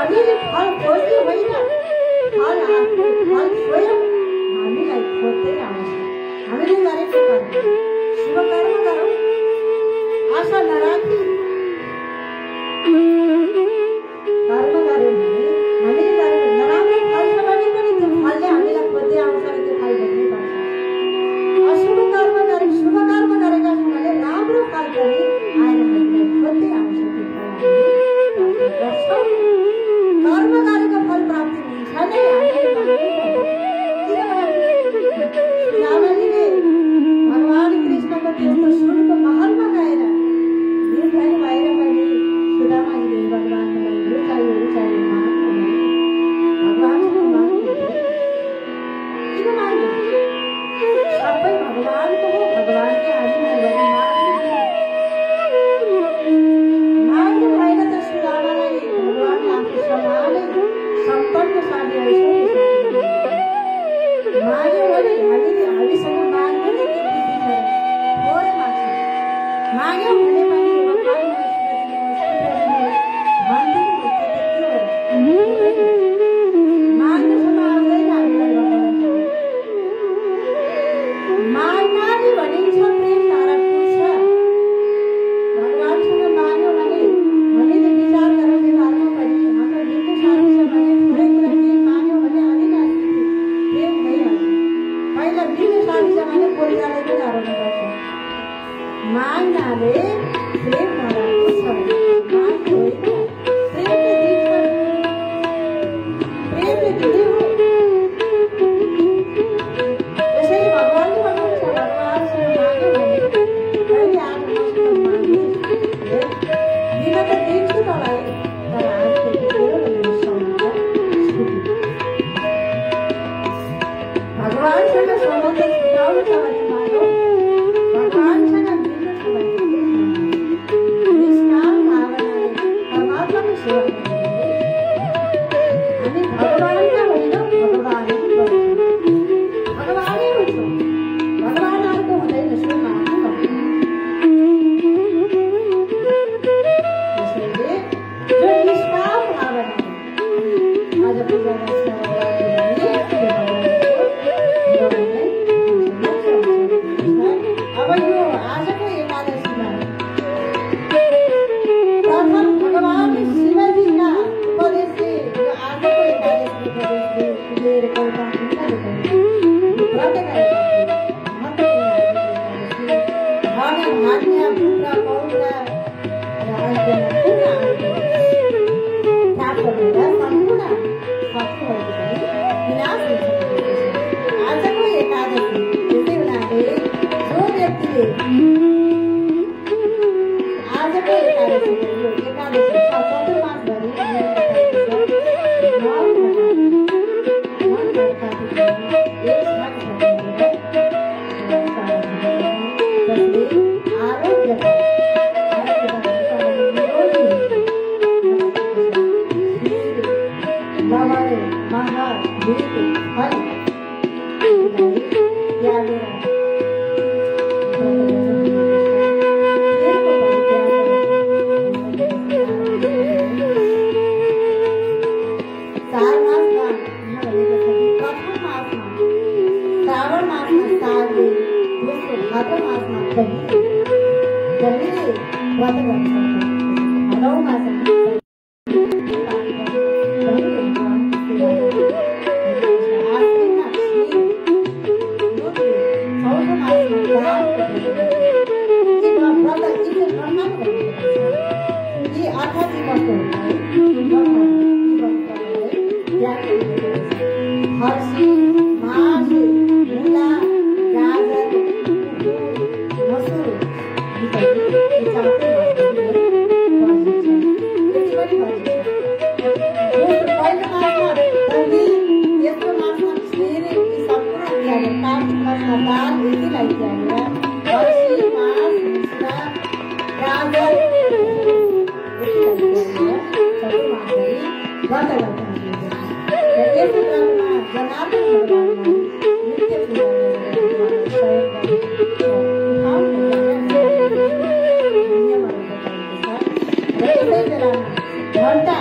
हामीले फल खोज्नु होइन, फल स्वयं हामीलाई खोज्दै आउँछ। हामीले गरेको कर्म शुभ कर्म गरौँ, आशा नराखी कर्म गऱ्यौँ भने हामीले गरेको नराम्रो फल छ भने पनि त्यो फलले हामीलाई खोज्दै आउँछ र त्यो फल भोग्नै पर्छ। अशुभ कर्म गरे शुभ कर्म गरेका छौँ भने राम्रो फल पनि आएर हामीलाई खोज्दै आउँछ। त्यो फल कर्म गरेको फल प्राप्ति हुन्छ नै रावणले भगवान कृष्णको त्यो सुनको महलमा गएर निर्भय भएर पनि सुदामाजीले भगवानलाई यो चाहियो भगवानसँग माग्नु किन माग्नु? सबै भगवानको हो, भगवानले हामीलाई माग्नु भएन त सुदामालाई भगवान आफू समानै सम्पन्नशाली ऐश्वर्य माग्यो भने हामीसँग माग्नु नै के बुद्धि छ, थोरै माग्छ। माग्यो भने पनि माग्नुसम्म आउँदैन हामीलाई भगवान। माग्नाले भनिन्छ प्रेम धारा पुग्छ। भगवानसँग माग्यो भने हामीले विचार गरौँ व्यवहारमा पनि हाम्रो हिन्दू साथी छ भने थोरै कुरा केही माग्यो भने अलिकति प्रेम भइहाल्छ। पहिला बिहे साथी छ भने बोलिजाले पनि हराउनु पर्छ। माग्नाले प्रेम धारा पुग्छ। माग्नु होइन, प्रेमले दिन्छ, प्रेमले दिने हो। यसैले भगवानले भन्नुहुन्छ भगवानसँग माग्यो भने कहिले आज मसँग माग्नु दिन त दिन्छु तँलाई, तर आजदेखि तेरो र मेरो सम्बन्ध छुट्यो। भगवानसँग सम्बन्ध छुटाउनु छ भने मागौँ, भगवानसँग मिल्नु छ भने निष्काम भावनाले परमात्माको सेवा गर्ने हामी भगवानका होइनौँ, भगवानै गर्छौँ, भगवानै हुन्छौँ। भगवान अर्को हुँदैन, सुनमा आफू गर्छौँ। त्यसैले जो निष्काम भावनाले आज पूजा गर्छ अब यो आजको एकादशीमा प्रथम भगवान शिवजीका उपदेशले यो आजको एकादशी उपदेशले लिएर गौतम बुद्धले व्रत गरेका धन धान्य पुत्र पौत्र र अन्त्यमा पूर्ण प्राप्त भएर सम्पूर्ण शत्रुहरू पनि विनाश हुन्छ। आजको एकादशी त्यसै हुनाले जो व्यक्तिले आजको एकादशी चतुर्मासभरि घंटा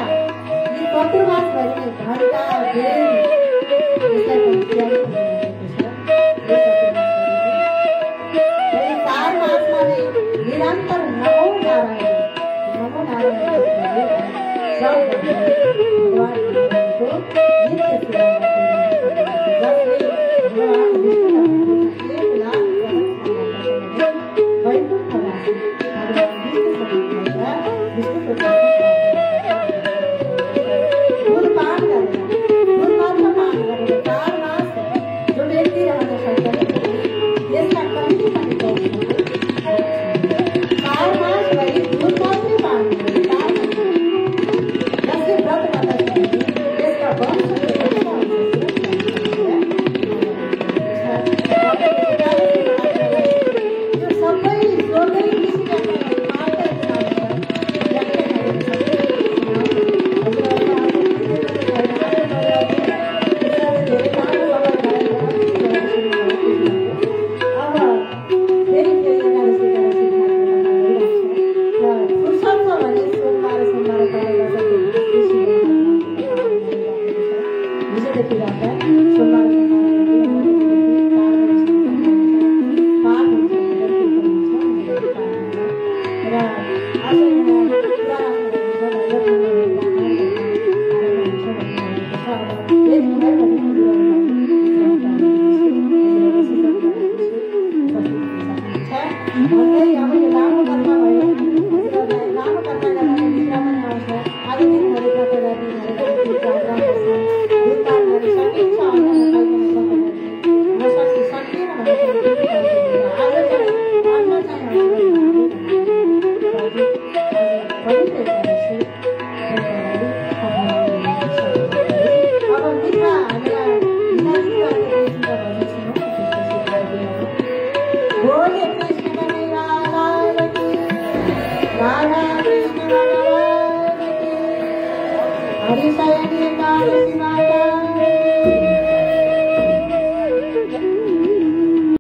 हरिशयनी एकादशी माता